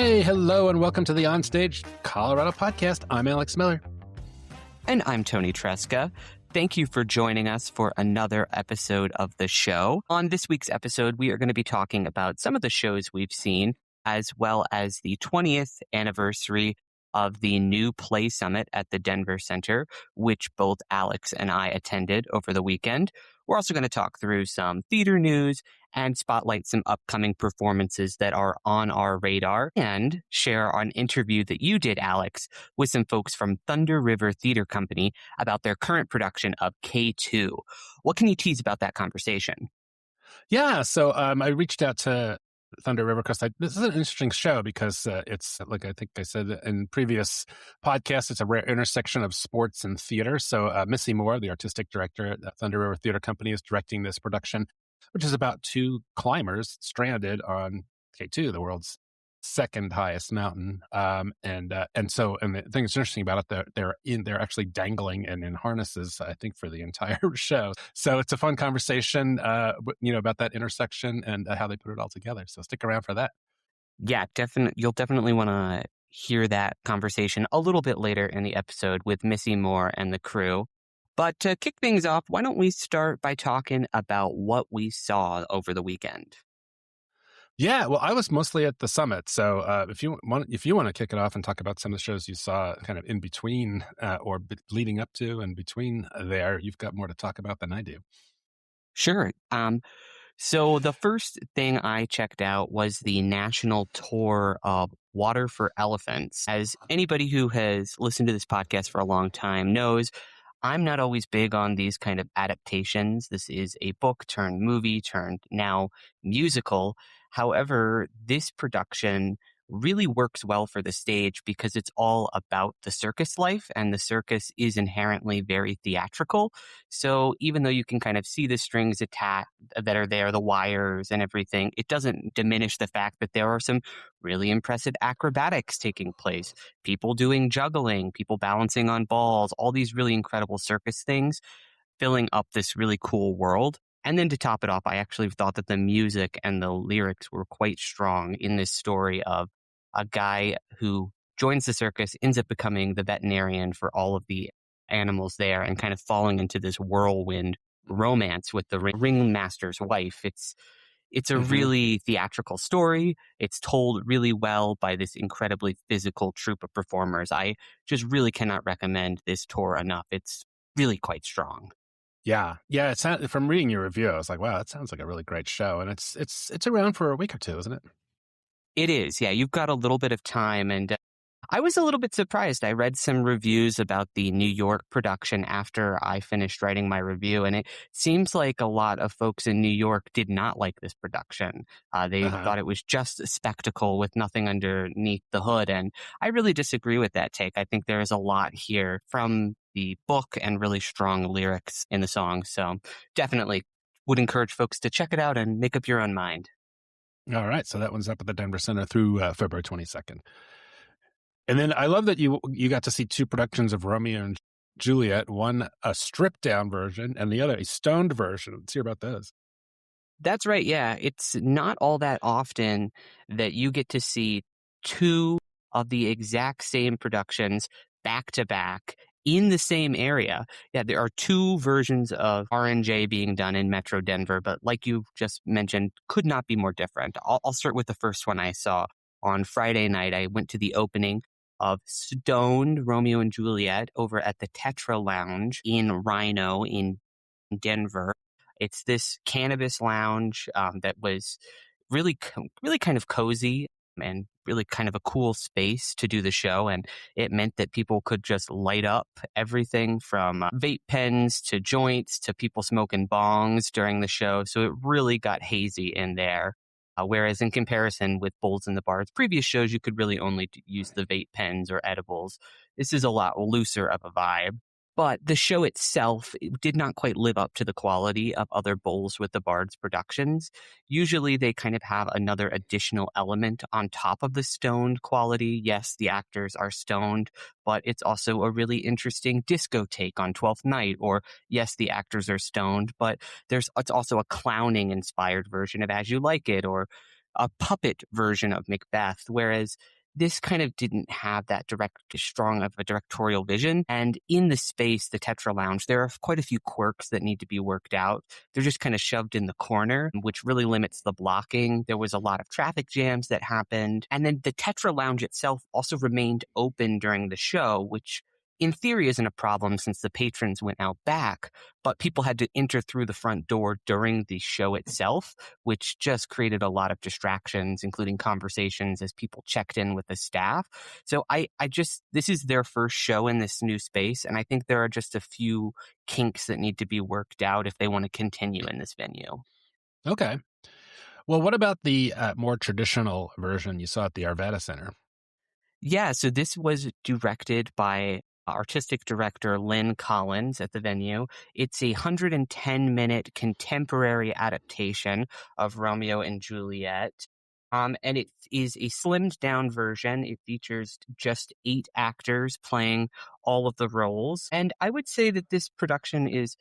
Hey, hello, and welcome to the OnStage Colorado Podcast. I'm Alex Miller. And I'm Toni Tresca. Thank you for joining us for another episode of the show. On this week's episode, we are going to be talking about some of the shows we've seen, as well as the 20th anniversary of the new Play Summit at the Denver Center, which both Alex and I attended over the weekend. We're also going to talk through some theater news and spotlight some upcoming performances that are on our radar, and share an interview that you did, Alex, with some folks from Thunder River Theater Company about their current production of K2. What can you tease about that conversation? Yeah, so I reached out to Thunder River because this is an interesting show because it's, like I think I said in previous podcasts, it's a rare intersection of sports and theater. So Missy Moore, the artistic director at Thunder River Theater Company, is directing this production, which is about two climbers stranded on K2, the world's second highest mountain. And the thing that's interesting about it, they're actually dangling and in harnesses, I think, for the entire show. So it's a fun conversation, about that intersection and how they put it all together. So stick around for that. Yeah, definitely. You'll definitely want to hear that conversation a little bit later in the episode with Missy Moore and the crew. But to kick things off, why don't we start by talking about what we saw over the weekend? Yeah, well, I was mostly at the summit. So if you want to kick it off and talk about some of the shows you saw kind of in between or leading up to and between there, you've got more to talk about than I do. Sure. So the first thing I checked out was the national tour of Water for Elephants. As anybody who has listened to this podcast for a long time knows, I'm not always big on these kind of adaptations. This is a book turned movie turned now musical. However, this production really works well for the stage because it's all about the circus life, and the circus is inherently very theatrical. So even though you can kind of see the strings attached that are there, the wires and everything, it doesn't diminish the fact that there are some really impressive acrobatics taking place. People doing juggling, people balancing on balls, all these really incredible circus things filling up this really cool world. And then to top it off, I actually thought that the music and the lyrics were quite strong in this story of a guy who joins the circus, ends up becoming the veterinarian for all of the animals there, and kind of falling into this whirlwind romance with the ringmaster's wife. It's a really theatrical story. It's told really well by this incredibly physical troupe of performers. I just really cannot recommend this tour enough. It's really quite strong. Yeah. From reading your review, I was like, wow, that sounds like a really great show. And it's around for a week or two, isn't it? It is. Yeah, you've got a little bit of time. And I was a little bit surprised. I read some reviews about the New York production after I finished writing my review, and it seems like a lot of folks in New York did not like this production. They thought it was just a spectacle with nothing underneath the hood, and I really disagree with that take. I think there is a lot here from the book and really strong lyrics in the song, so definitely would encourage folks to check it out and make up your own mind. All right. So that one's up at the Denver Center through February 22nd. And then I love that you got to see two productions of Romeo and Juliet, one a stripped down version and the other a stoned version. Let's hear about those. That's right. Yeah. It's not all that often that you get to see two of the exact same productions back to back in the same area. Yeah, there are two versions of R&J being done in Metro Denver, but like you just mentioned, could not be more different. I'll start with the first one I saw on Friday night. I went to the opening of Stoned Romeo and Juliet over at the Tetra Lounge in Rhino in Denver. It's this cannabis lounge that was really kind of cozy and really kind of a cool space to do the show. And it meant that people could just light up everything from vape pens to joints to people smoking bongs during the show. So it really got hazy in there. Whereas in comparison with Bowls in the Bar's previous shows, you could really only use the vape pens or edibles. This is a lot looser of a vibe. But the show itself did not quite live up to the quality of other Bowls with the Bards productions. Usually they kind of have another additional element on top of the stoned quality. Yes, the actors are stoned, but it's also a really interesting disco take on 12th Night. Or yes, the actors are stoned, but it's also a clowning inspired version of As You Like It, or a puppet version of Macbeth. Whereas this kind of didn't have that strong of a directorial vision. And in the space, the Tetra Lounge, there are quite a few quirks that need to be worked out. They're just kind of shoved in the corner, which really limits the blocking. There was a lot of traffic jams that happened. And then the Tetra Lounge itself also remained open during the show, which in theory isn't a problem since the patrons went out back, but people had to enter through the front door during the show itself, which just created a lot of distractions, including conversations as people checked in with the staff. So this is their first show in this new space, and I think there are just a few kinks that need to be worked out if they want to continue in this venue. Okay. Well, what about the more traditional version you saw at the Arvada Center? Yeah, so this was directed by artistic director Lynn Collins at the venue. It's a 110-minute contemporary adaptation of Romeo and Juliet. And it is a slimmed down version. It features just 8 actors playing all of the roles. And I would say that this production is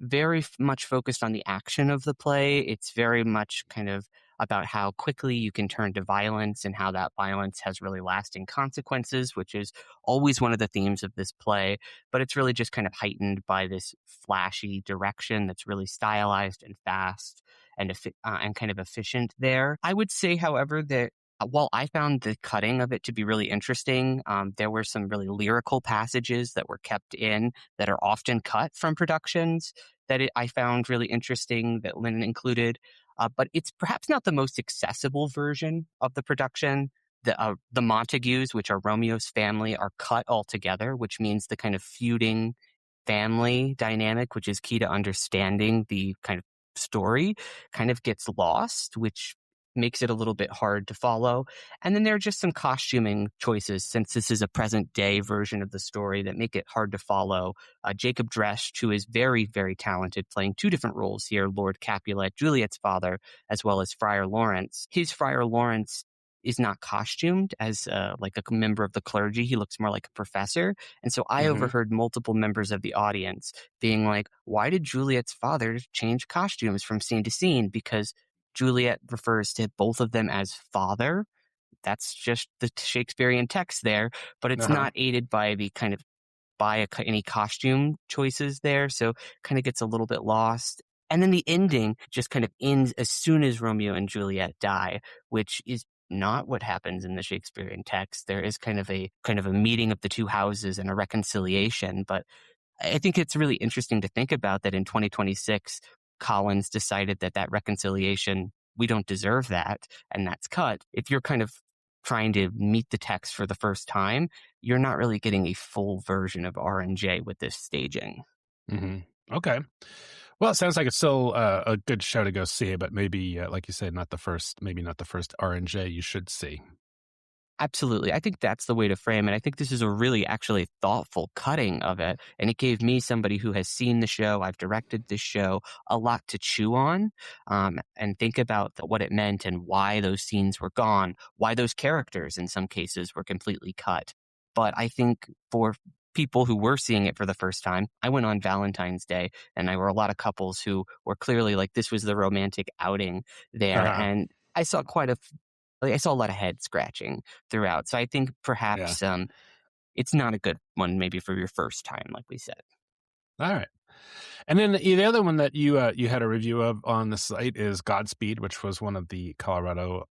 very much focused on the action of the play. It's very much kind of about how quickly you can turn to violence and how that violence has really lasting consequences, which is always one of the themes of this play. But it's really just kind of heightened by this flashy direction that's really stylized and fast and kind of efficient there. I would say, however, that while I found the cutting of it to be really interesting, there were some really lyrical passages that were kept in that are often cut from productions that I found really interesting that Lynn included. But it's perhaps not the most accessible version of the production. The Montagues, which are Romeo's family, are cut altogether, which means the kind of feuding family dynamic, which is key to understanding the kind of story, kind of gets lost, which makes it a little bit hard to follow. And then there are just some costuming choices, since this is a present day version of the story, that make it hard to follow. Jacob Dresch, who is very, very talented, playing 2 different roles here, Lord Capulet, Juliet's father, as well as Friar Lawrence. His Friar Lawrence is not costumed as like a member of the clergy. He looks more like a professor. And so I overheard multiple members of the audience being like, why did Juliet's father change costumes from scene to scene? Because Juliet refers to both of them as father. That's just the Shakespearean text there, but it's not aided by the kind of any costume choices there. So kind of gets a little bit lost. And then the ending just kind of ends as soon as Romeo and Juliet die, which is not what happens in the Shakespearean text. There is kind of a meeting of the 2 houses and a reconciliation. But I think it's really interesting to think about that in 2026, Collins decided that reconciliation, we don't deserve that, and that's cut. If you're kind of trying to meet the text for the first time, you're not really getting a full version of R&J with this staging. Okay. Well, it sounds like it's still a good show to go see, but maybe, like you said, maybe not the first R&J you should see. Absolutely. I think that's the way to frame it. I think this is a really actually thoughtful cutting of it. And it gave me, somebody who has seen the show, I've directed this show, a lot to chew on and think about what it meant and why those scenes were gone, why those characters in some cases were completely cut. But I think for people who were seeing it for the first time, I went on Valentine's Day and there were a lot of couples who were clearly like, this was the romantic outing there. And I saw I saw a lot of head scratching throughout. So I think perhaps it's not a good one maybe for your first time, like we said. All right. And then the other one that you had a review of on the site is Godspeed, which was one of the Colorado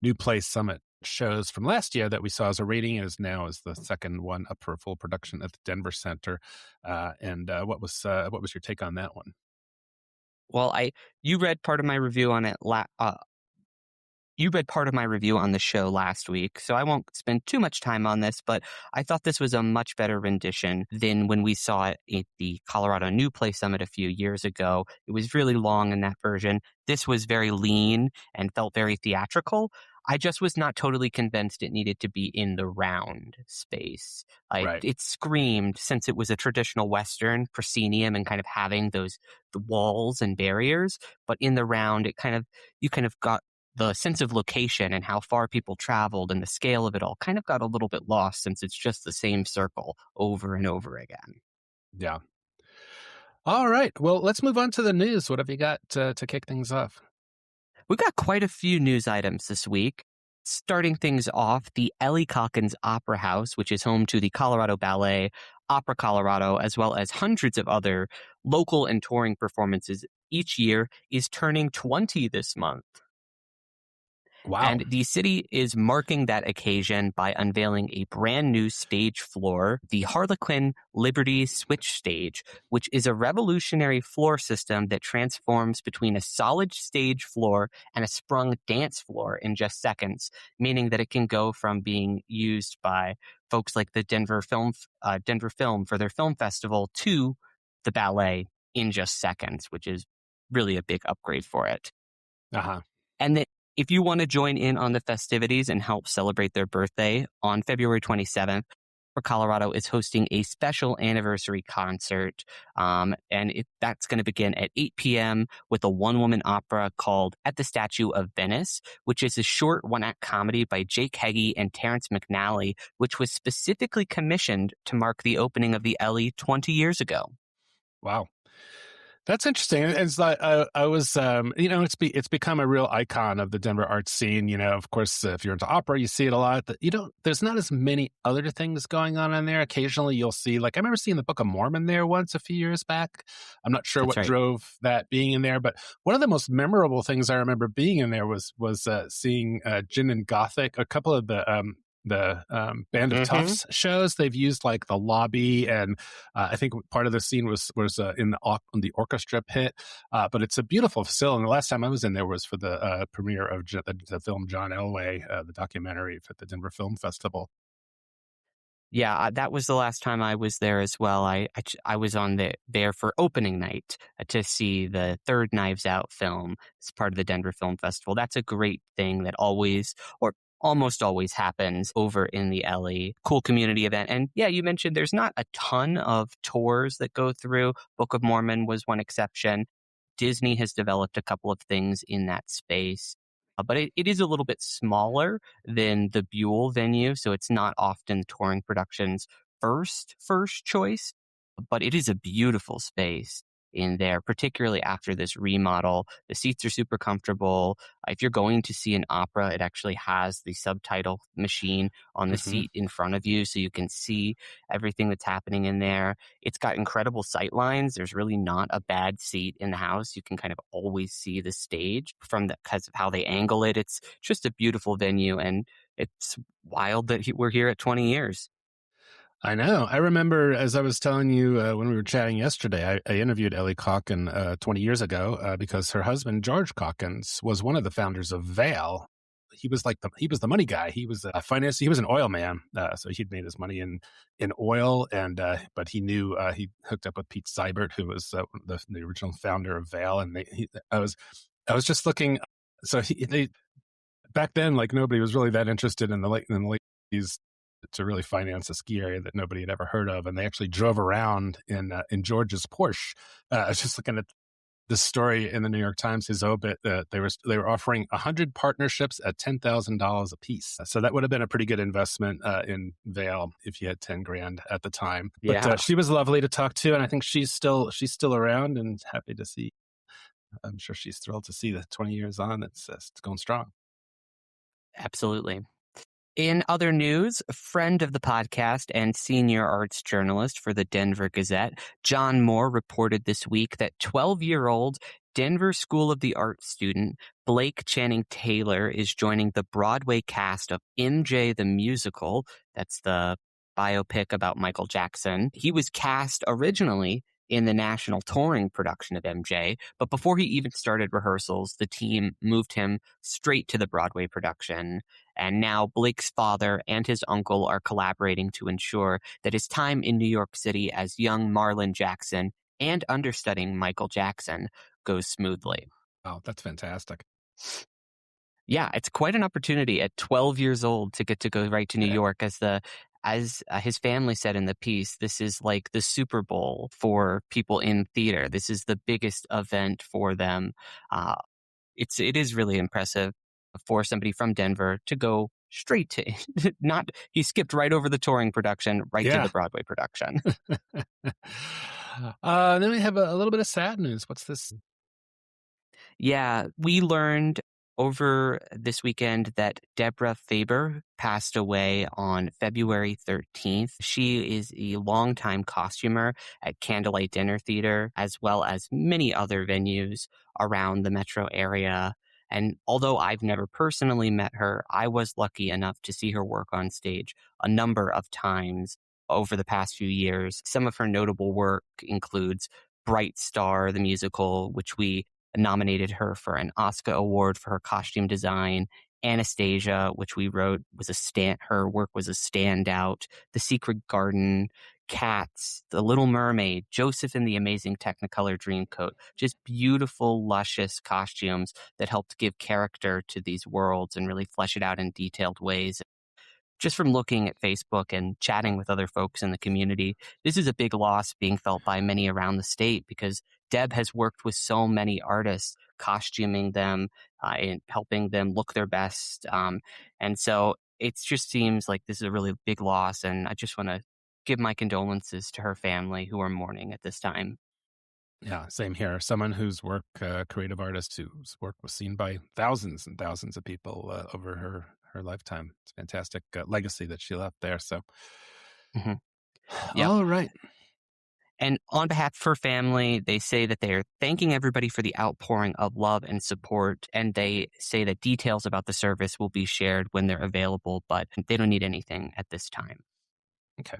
New Play Summit shows from last year that we saw as a rating, and is now as the second one up for a full production at the Denver Center. And what was your take on that one? Well, you read part of my review on it You read part of my review on the show last week, so I won't spend too much time on this, but I thought this was a much better rendition than when we saw it at the Colorado New Play Summit a few years ago. It was really long in that version. This was very lean and felt very theatrical. I just was not totally convinced it needed to be in the round space. It screamed, since it was a traditional Western, proscenium and kind of having the walls and barriers, but in the round, you kind of got the sense of location and how far people traveled and the scale of it all kind of got a little bit lost, since it's just the same circle over and over again. Yeah. All right. Well, let's move on to the news. What have you got to kick things off? We've got quite a few news items this week. Starting things off, the Ellie Calkins Opera House, which is home to the Colorado Ballet, Opera Colorado, as well as hundreds of other local and touring performances each year, is turning 20 this month. Wow. And the city is marking that occasion by unveiling a brand new stage floor, the Harlequin Liberty Switch Stage, which is a revolutionary floor system that transforms between a solid stage floor and a sprung dance floor in just seconds, meaning that it can go from being used by folks like the Denver Film for their film festival to the ballet in just seconds, which is really a big upgrade for it. Uh-huh. And that if you want to join in on the festivities and help celebrate their birthday, on February 27th, Colorado is hosting a special anniversary concert. That's going to begin at 8 p.m. with a one-woman opera called At the Statue of Venice, which is a short one-act comedy by Jake Heggie and Terrence McNally, which was specifically commissioned to mark the opening of the Ellie 20 years ago. Wow. That's interesting. It's like I was, it's become a real icon of the Denver art scene. You know, of course, if you're into opera, you see it a lot. But there's not as many other things going on in there. Occasionally, you'll see, like I remember seeing the Book of Mormon there once a few years back. I'm not sure what drove that being in there, but one of the most memorable things I remember being in there was seeing Gin and Gothic, a couple of the Band of Toughs shows. They've used like the lobby, and I think part of the scene was in the orchestra pit. But it's a beautiful facility. And the last time I was in there was for the premiere of the film John Elway, the documentary for the Denver Film Festival. Yeah, that was the last time I was there as well. I was there for opening night to see the third Knives Out film as part of the Denver Film Festival. That's a great thing that always, or almost always, happens over in the Ellie. Cool community event. And yeah, you mentioned there's not a ton of tours that go through. Book of Mormon was one exception. Disney has developed a couple of things in that space. But it is a little bit smaller than the Buell venue, so it's not often touring productions' first choice, but it is a beautiful space in there, particularly after this remodel. The seats are super comfortable. If you're going to see an opera, it actually has the subtitle machine on the seat in front of you, so you can see everything that's happening in there. It's got incredible sight lines. There's really not a bad seat in the house. You can kind of always see the stage because of how they angle it. It's just a beautiful venue, and it's wild that we're here at 20 years. I know. I remember, as I was telling you when we were chatting yesterday, I interviewed Ellie Calkins 20 years ago because her husband, George Calkins, was one of the founders of Vail. He was the money guy. He was a finance. He was an oil man, so he'd made his money in oil. And but he knew he hooked up with Pete Seibert, who was the original founder of Vail. And I was just looking. So back then, like nobody was really that interested in the late 80s to really finance a ski area that nobody had ever heard of, and they actually drove around in George's Porsche. I was just looking at this story in the New York Times, his obit. They were offering 100 partnerships at $10,000 a piece, so that would have been a pretty good investment in Vail if you had 10 grand at the time. Yeah. But she was lovely to talk to, and I think she's still around and happy to see. I'm sure she's thrilled to see that 20 years on, it's going strong. Absolutely. In other news, a friend of the podcast and senior arts journalist for the Denver Gazette, John Moore, reported this week that 12-year-old Denver School of the Arts student Blake Channing Taylor is joining the Broadway cast of MJ the Musical. That's the biopic about Michael Jackson. He was cast originally in the national touring production of MJ, but before he even started rehearsals, the team moved him straight to the Broadway production. And now Blake's father and his uncle are collaborating to ensure that his time in New York City as young Marlon Jackson and understudying Michael Jackson goes smoothly. Oh, that's fantastic. Yeah, it's quite an opportunity at 12 years old to get to go right to New York. As his family said in the piece, this is like the Super Bowl for people in theater. This is the biggest event for them. It is really impressive for somebody from Denver to go straight to he skipped right over the touring production to the Broadway production. Then we have a little bit of sad news. What's this? Yeah, we learned over this weekend that Deborah Faber passed away on February 13th. She is a longtime costumer at Candlelight Dinner Theater, as well as many other venues around the metro area. And although I've never personally met her, I was lucky enough to see her work on stage a number of times over the past few years. Some of her notable work includes Bright Star, the musical, which we nominated her for an Oscar award for her costume design. Anastasia, which we wrote, her work was a standout. The Secret Garden, Cats, The Little Mermaid, Joseph and the Amazing Technicolor Dreamcoat. Just beautiful, luscious costumes that helped give character to these worlds and really flesh it out in detailed ways. Just from looking at Facebook and chatting with other folks in the community, this is a big loss being felt by many around the state because Deb has worked with so many artists, costuming them and helping them look their best. And so it just seems like this is a really big loss. And I just want to give my condolences to her family who are mourning at this time. Yeah, same here. Someone whose work, creative artist whose work was seen by thousands and thousands of people over her lifetime. It's a fantastic legacy that she left there. So, Yep. All right. And on behalf of her family, they say that they're thanking everybody for the outpouring of love and support. And they say that details about the service will be shared when they're available, but they don't need anything at this time. Okay.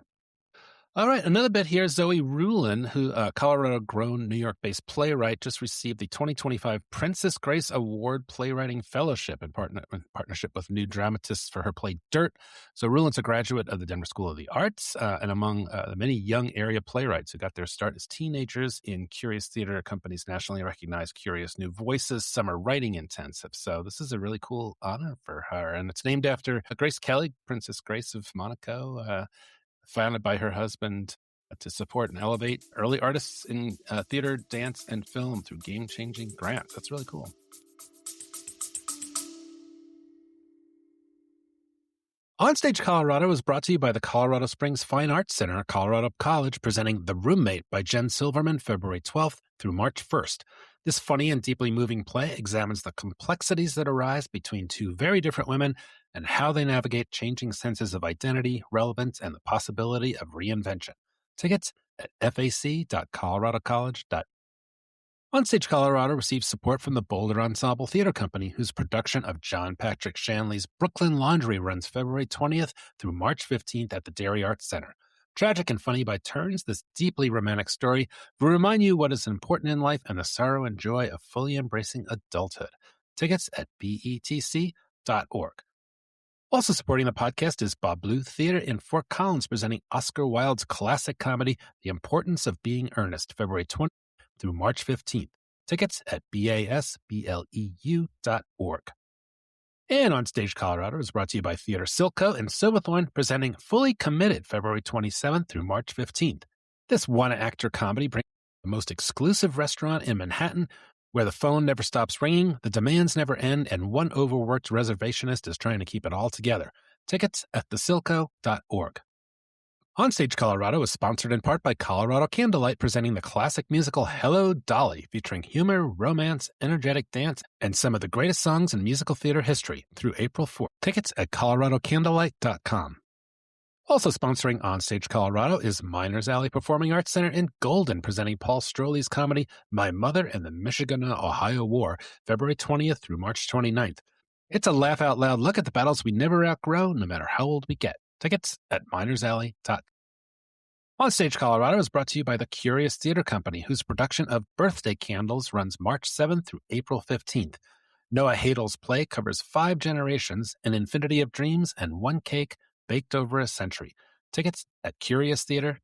All right, another bit here. Zoe Rulin, who Colorado-grown, New York-based playwright, just received the 2025 Princess Grace Award Playwriting Fellowship in partnership with New Dramatists for her play Dirt. So Rulin's a graduate of the Denver School of the Arts and among the many young area playwrights who got their start as teenagers in Curious Theater Company's nationally recognized Curious New Voices Summer Writing Intensive. So this is a really cool honor for her, and it's named after Grace Kelly, Princess Grace of Monaco, founded by her husband to support and elevate early artists in theater, dance, and film through game-changing grants. That's really cool. OnStage Colorado is brought to you by the Colorado Springs Fine Arts Center at Colorado College, presenting The Roommate by Jen Silverman, February 12th through March 1st. This funny and deeply moving play examines the complexities that arise between two very different women and how they navigate changing senses of identity, relevance, and the possibility of reinvention. Tickets at fac.coloradocollege.edu. OnStage Colorado receives support from the Boulder Ensemble Theater Company, whose production of John Patrick Shanley's Brooklyn Laundry runs February 20th through March 15th at the Dairy Arts Center. Tragic and funny by turns, this deeply romantic story will remind you what is important in life and the sorrow and joy of fully embracing adulthood. Tickets at betc.org. Also supporting the podcast is Bob Blue Theater in Fort Collins, presenting Oscar Wilde's classic comedy, The Importance of Being Earnest, February 20th through March 15th. Tickets at basbleu.org. And OnStage Colorado is brought to you by Theater Silco in Silverthorne, presenting Fully Committed, February 27th through March 15th. This one-actor comedy brings the most exclusive restaurant in Manhattan, where the phone never stops ringing, the demands never end, and one overworked reservationist is trying to keep it all together. Tickets at thesilco.org. OnStage Colorado is sponsored in part by Colorado Candlelight, presenting the classic musical Hello, Dolly, featuring humor, romance, energetic dance, and some of the greatest songs in musical theater history through April 4th. Tickets at coloradocandlelight.com. Also sponsoring OnStage Colorado is Miners Alley Performing Arts Center in Golden, presenting Paul Stroley's comedy My Mother and the Michigan-Ohio War, February 20th through March 29th. It's a laugh-out-loud look at the battles we never outgrow, no matter how old we get. Tickets at minersalley.com. OnStage Colorado is brought to you by the Curious Theater Company, whose production of Birthday Candles runs March 7th through April 15th. Noah Hadel's play covers 5 generations, an infinity of dreams, and one cake baked over a century. Tickets at Curious Theater.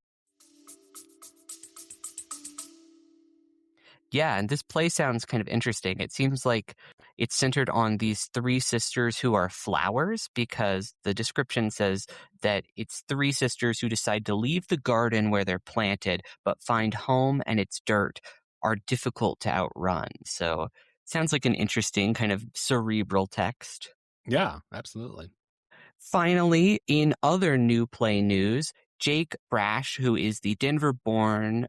Yeah, and this play sounds kind of interesting. It seems like it's centered on these 3 sisters who are flowers, because the description says that it's 3 sisters who decide to leave the garden where they're planted, but find home and its dirt are difficult to outrun. So it sounds like an interesting kind of cerebral text. Yeah, absolutely. Finally, in other new play news, Jake Brash, who is the Denver-born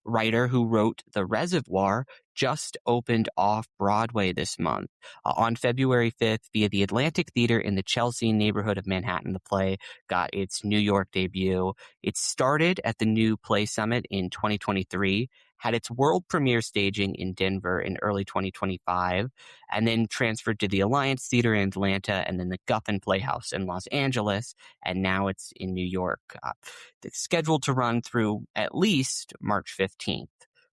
writer who wrote The Reservoir, just opened off Broadway this month. On February 5th, via the Atlantic Theater in the Chelsea neighborhood of Manhattan, the play got its New York debut. It started at the New Play Summit in 2023, had its world premiere staging in Denver in early 2025, and then transferred to the Alliance Theater in Atlanta and then the Guffin Playhouse in Los Angeles, and now it's in New York. It's scheduled to run through at least March 15th,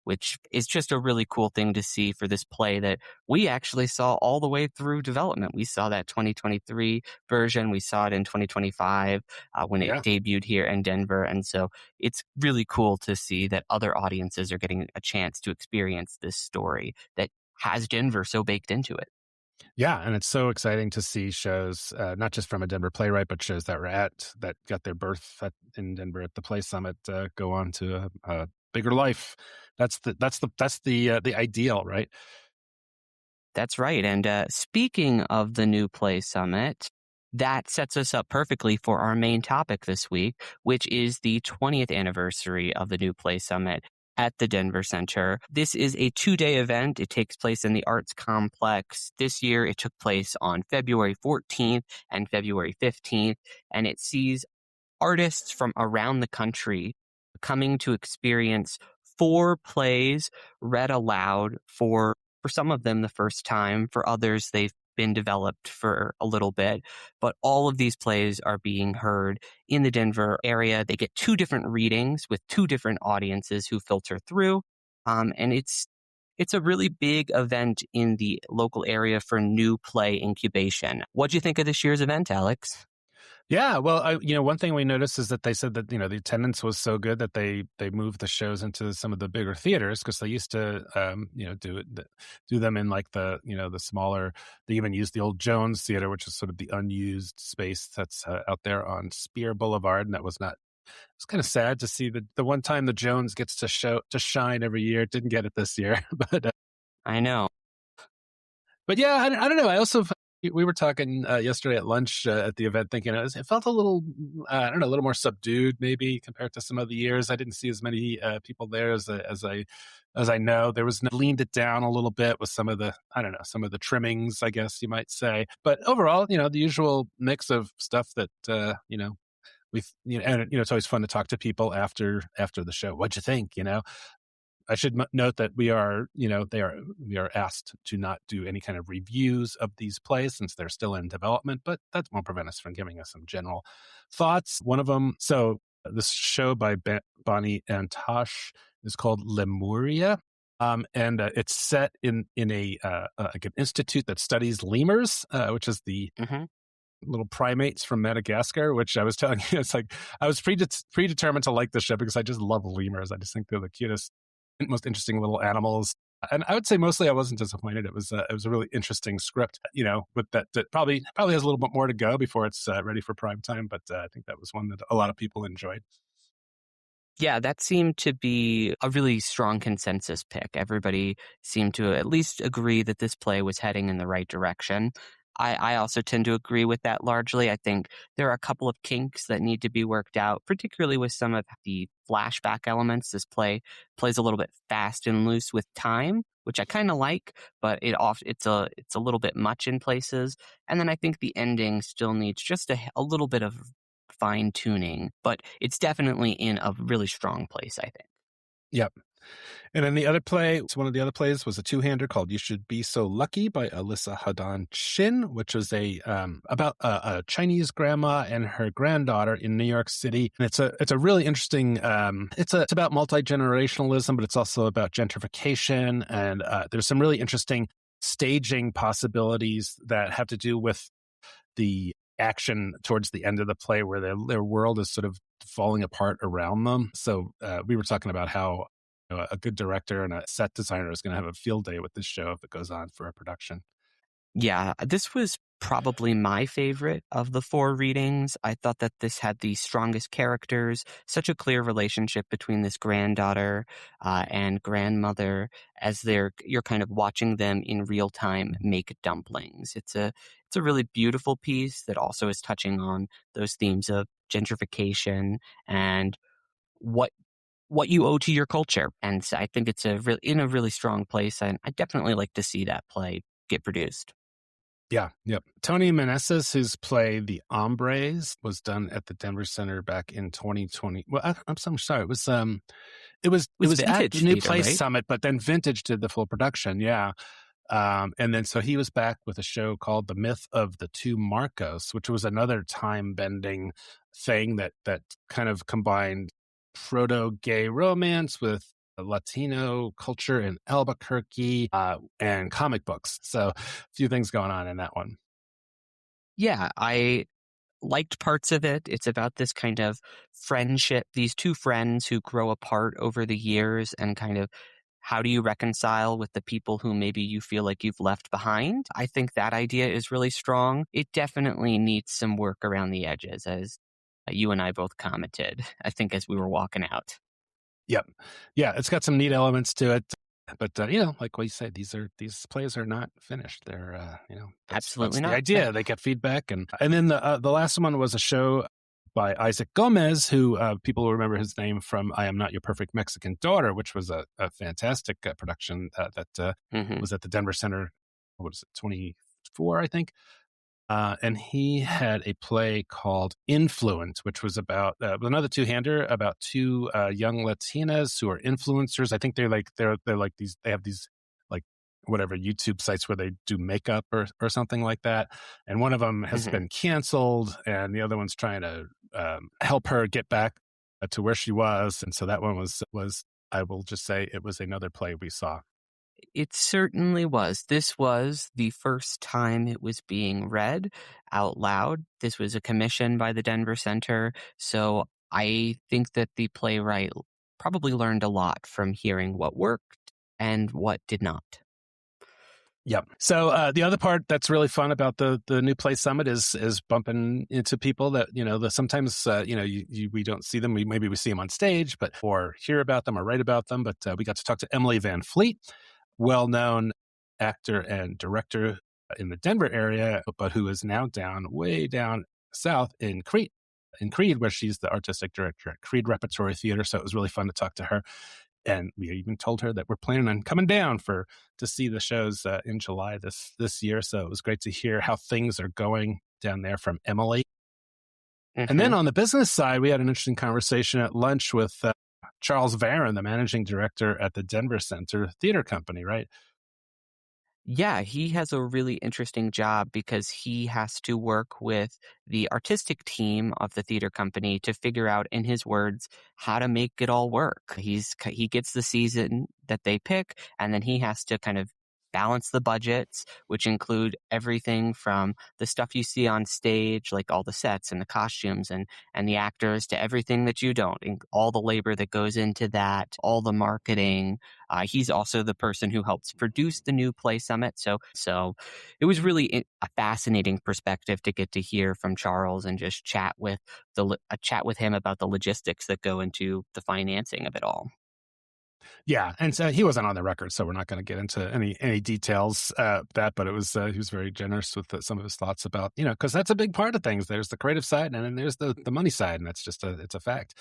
which is just a really cool thing to see for this play that we actually saw all the way through development. We saw that 2023 version. We saw it in 2025 when it Yeah. debuted here in Denver. And so it's really cool to see that other audiences are getting a chance to experience this story that has Denver so baked into it. Yeah, and it's so exciting to see shows, not just from a Denver playwright, but shows that got their birth in Denver at the Play Summit, go on to a bigger life. That's the ideal, right? That's right. And speaking of the New Play Summit, that sets us up perfectly for our main topic this week, which is the 20th anniversary of the New Play Summit at the Denver Center. This is a 2-day event. It takes place in the Arts Complex. This year, it took place on February 14th and February 15th, and it sees artists from around the country coming to experience 4 plays read aloud for some of them the first time. For others, they've been developed for a little bit. But all of these plays are being heard in the Denver area. They get 2 different readings with 2 different audiences who filter through. And it's a really big event in the local area for new play incubation. What do you think of this year's event, Alex? Yeah, well, one thing we noticed is that they said that the attendance was so good that they moved the shows into some of the bigger theaters because they used to do them in like the smaller. They even used the old Jones Theater, which is sort of the unused space that's out there on Spear Boulevard, and that was not. It's kind of sad to see the one time the Jones gets to shine every year. It didn't get it this year, but I know. But yeah, I don't know. We were talking yesterday at lunch at the event, thinking it felt a little, I don't know, a little more subdued maybe compared to some other years. I didn't see as many people there as I know. There was leaned it down a little bit with some of the trimmings, I guess you might say. But overall, the usual mix of stuff that we've and it's always fun to talk to people after the show. What'd you think? I should note that we are asked to not do any kind of reviews of these plays since they're still in development, but that won't prevent us from giving us some general thoughts. One of them, so this show by Bonnie and Tosh is called Lemuria. And it's set in a like an institute that studies lemurs, which is the little primates from Madagascar, which I was telling you, it's like I was predetermined to like this show because I just love lemurs. I just think they're the cutest, most interesting little animals. And I would say mostly I wasn't disappointed. It was a really interesting script, but that probably has a little bit more to go before it's ready for prime time. But I think that was one that a lot of people enjoyed. Yeah, that seemed to be a really strong consensus pick. Everybody seemed to at least agree that this play was heading in the right direction. I also tend to agree with that largely. I think there are a couple of kinks that need to be worked out, particularly with some of the flashback elements. This play plays a little bit fast and loose with time, which I kind of like, but it's a little bit much in places. And then I think the ending still needs just a little bit of fine tuning, but it's definitely in a really strong place, I think. Yep. And then the other play, one of the other plays was a two-hander called "You Should Be So Lucky" by Alyssa Hadan Shin, which was about a Chinese grandma and her granddaughter in New York City. And it's a really interesting. It's about multi-generationalism, but it's also about gentrification. And there's some really interesting staging possibilities that have to do with the action towards the end of the play, where their world is sort of falling apart around them. So we were talking about how a good director and a set designer is going to have a field day with this show if it goes on for a production. Yeah, this was probably my favorite of the 4 readings. I thought that this had the strongest characters, such a clear relationship between this granddaughter and grandmother as you're kind of watching them in real time make dumplings. It's a really beautiful piece that also is touching on those themes of gentrification and what what you owe to your culture. And so I think it's in a really strong place. And I definitely like to see that play get produced. Yeah, yep. Tony Meneses, whose play The Hombres was done at the Denver Center back in 2020. Well, I'm so sorry. It was at the Vintage New Theater, Place right? Summit, but then Vintage did the full production. Yeah. And then so he was back with a show called The Myth of the Two Marcos, which was another time bending thing that kind of combined proto gay romance with Latino culture in Albuquerque and comic books. So a few things going on in that one. Yeah, I liked parts of it. It's about this kind of friendship, these two friends who grow apart over the years, and kind of how do you reconcile with the people who maybe you feel like you've left behind? I think that idea is really strong. It definitely needs some work around the edges, as you and I both commented, I think, as we were walking out. Yep. Yeah, it's got some neat elements to it. But like what you say, these plays are not finished. They're that's Absolutely the not. idea. Yeah. They get feedback, and then the last one was a show by Isaac Gomez, who people will remember his name from "I Am Not Your Perfect Mexican Daughter," which was a fantastic production that was at the Denver Center. What was it, 24, I think. And he had a play called Influence, which was about another two-hander about two young Latinas who are influencers. I think they're like these. They have these like whatever YouTube sites where they do makeup or something like that. And one of them has been canceled, and the other one's trying to help her get back to where she was. And so that one was I will just say it was another play we saw. It certainly was. This was the first time it was being read out loud. This was a commission by the Denver Center. So I think that the playwright probably learned a lot from hearing what worked and what did not. Yep. So the other part that's really fun about the New Play Summit is bumping into people that sometimes we don't see them. Maybe we see them on stage, or hear about them or write about them. But we got to talk to Emily Van Fleet, well-known actor and director in the Denver area, but who is now way down south in Creed, where she's the artistic director at Creed Repertory Theater. So it was really fun to talk to her. And we even told her that we're planning on coming down to see the shows in July this year. So it was great to hear how things are going down there from Emily. And then on the business side, we had an interesting conversation at lunch with Charles Varon, the managing director at the Denver Center Theater Company, right? Yeah, he has a really interesting job because he has to work with the artistic team of the theater company to figure out, in his words, how to make it all work. He gets the season that they pick, and then he has to kind of balance the budgets, which include everything from the stuff you see on stage, like all the sets and the costumes and the actors, to everything that you don't, and all the labor that goes into that, all the marketing. He's also the person who helps produce the New Play Summit. So it was really a fascinating perspective to get to hear from Charles and just chat with him about the logistics that go into the financing of it all. Yeah, and so he wasn't on the record, so we're not going to get into any details that. But it was he was very generous with some of his thoughts about because that's a big part of things. There's the creative side, and then there's the money side, and that's just it's a fact.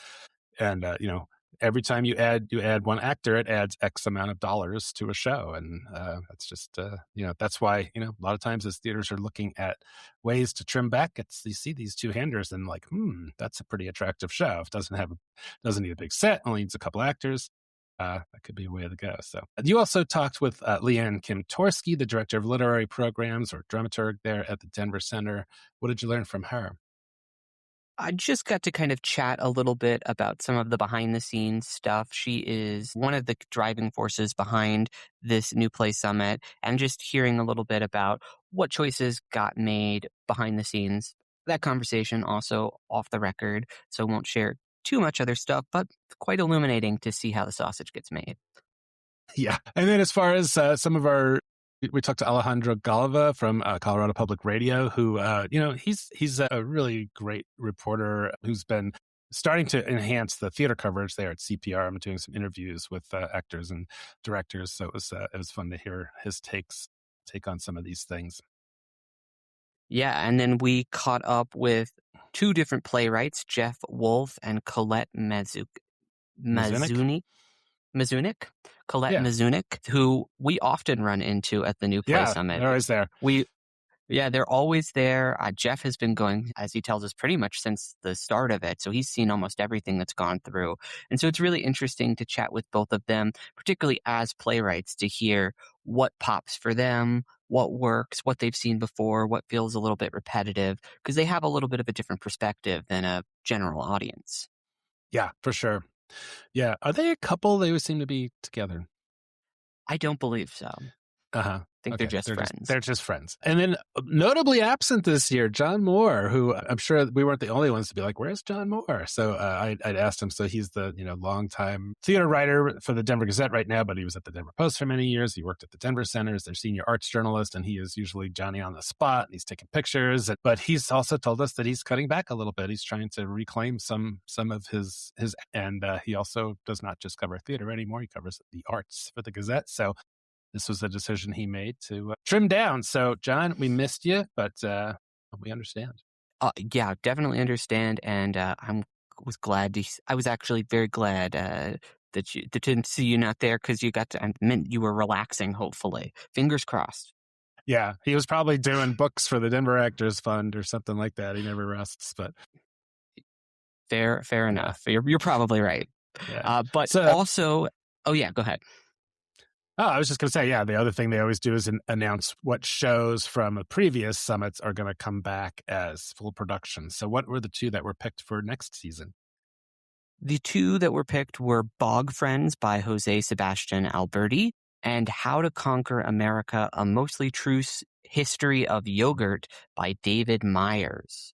And every time you add one actor, it adds X amount of dollars to a show, and that's just that's why a lot of times as theaters are looking at ways to trim back, you see these two-handers and like, that's a pretty attractive show. It doesn't need a big set, only needs a couple actors. That could be a way to go. So you also talked with Leanne Kim Torsky, the director of literary programs or dramaturg there at the Denver Center. What did you learn from her? I just got to kind of chat a little bit about some of the behind the scenes stuff. She is one of the driving forces behind this New Play Summit, and just hearing a little bit about what choices got made behind the scenes. That conversation also off the record, so I won't share too much other stuff, but quite illuminating to see how the sausage gets made. Yeah. And then as far as we talked to Alejandro Galva from Colorado Public Radio, who, he's a really great reporter who's been starting to enhance the theater coverage there at CPR. I'm doing some interviews with actors and directors, so it was fun to hear his take on some of these things. Yeah, and then we caught up with two different playwrights, Jeff Wolfe and Colette Mizunik? Mazunik, Colette Yeah. Mazunik, who we often run into at the New Play Yeah, Summit. they're always there. Yeah, they're always there. Jeff has been going, as he tells us, pretty much since the start of it. So he's seen almost everything that's gone through. And so it's really interesting to chat with both of them, particularly as playwrights, to hear what pops for them, what works, what they've seen before, what feels a little bit repetitive, because they have a little bit of a different perspective than a general audience. Yeah, for sure. Yeah. Are they a couple? They always seem to be together. I don't believe so. Uh-huh. I think they're just friends. They're just friends. And then notably absent this year, John Moore, who I'm sure we weren't the only ones to be like, where's John Moore? So I'd asked him. So he's the longtime theater writer for the Denver Gazette right now, but he was at the Denver Post for many years. He worked at the Denver Center as their senior arts journalist, and he is usually Johnny on the spot, and he's taking pictures. But he's also told us that he's cutting back a little bit. He's trying to reclaim some of his and he also does not just cover theater anymore. He covers the arts for the Gazette. So this was a decision he made to trim down. So, John, we missed you, but we understand. Yeah, definitely understand. And I was actually very glad that you didn't see you not there, because I meant you were relaxing, hopefully. Fingers crossed. Yeah, he was probably doing books for the Denver Actors Fund or something like that. He never rests, but fair enough. You're probably right. Yeah. But also, oh yeah, go ahead. Oh, I was just going to say, yeah, the other thing they always do is announce what shows from previous summits are going to come back as full production. So what were the two that were picked for next season? The two that were picked were Bog Friends by Jose Sebastian Alberti and How to Conquer America, A Mostly True History of Yogurt by David Myers.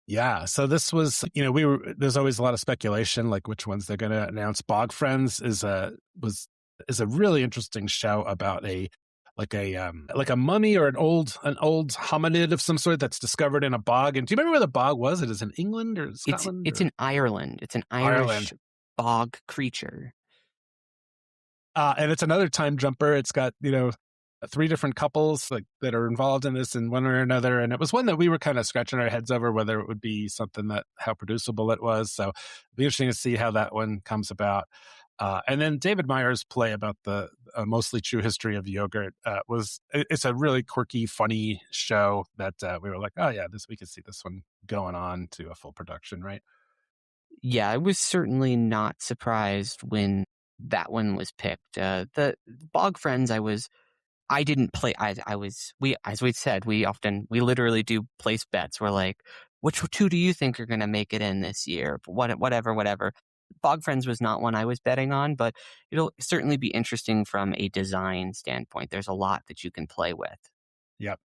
Yeah, so this was, there's always a lot of speculation, like which ones they're going to announce. Bog Friends is a really interesting show about a mummy or an old hominid of some sort that's discovered in a bog. And do you remember where the bog was? It is in England or Scotland? It's in Ireland. It's an Irish bog creature. And it's another time jumper. It's got, 3 different couples that are involved in this in one way or another. And it was one that we were kind of scratching our heads over whether it would be something how producible it was. So it'll be interesting to see how that one comes about. And then David Myers' play about the mostly true history of yogurt it's a really quirky, funny show that we were like, oh yeah, we could see this one going on to a full production, right? Yeah, I was certainly not surprised when that one was picked. The Bog Friends, I didn't play. As we said, we literally do place bets. We're like, which two do you think are going to make it in this year? Whatever. Bog Friends was not one I was betting on, but it'll certainly be interesting from a design standpoint. There's a lot that you can play with. Yep.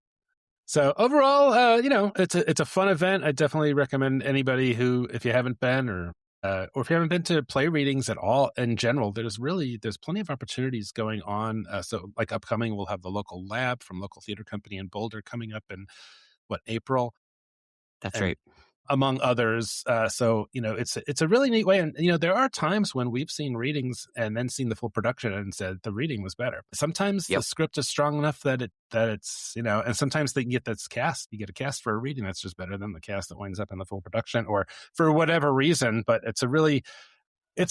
So overall, it's a fun event. I definitely recommend anybody who, if you haven't been or if you haven't been to play readings at all in general, there's plenty of opportunities going on. So like upcoming, we'll have the local lab from local theater company in Boulder coming up in April. That's right. Among others. So, it's a really neat way. And, there are times when we've seen readings and then seen the full production and said the reading was better. Sometimes the script is strong enough that it's, and sometimes they can get this cast. You get a cast for a reading that's just better than the cast that winds up in the full production or for whatever reason. But it's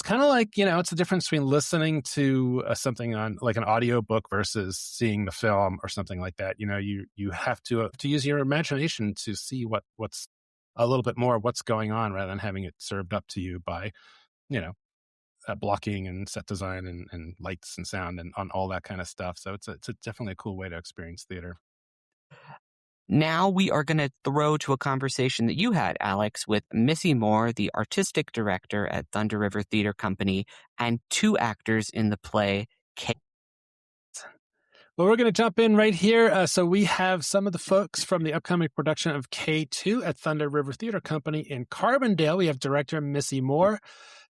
kind of like, it's the difference between listening to something on like an audio book versus seeing the film or something like that. You have to use your imagination to see what's a little bit more of what's going on rather than having it served up to you by, blocking and set design and lights and sound and on all that kind of stuff. So it's definitely a cool way to experience theater. Now we are going to throw to a conversation that you had, Alex, with Missy Moore, the artistic director at Thunder River Theater Company, and 2 actors in the play, K. Well, we're going to jump in right here. So we have some of the folks from the upcoming production of K2 at Thunder River Theater Company in Carbondale. We have director Missy Moore,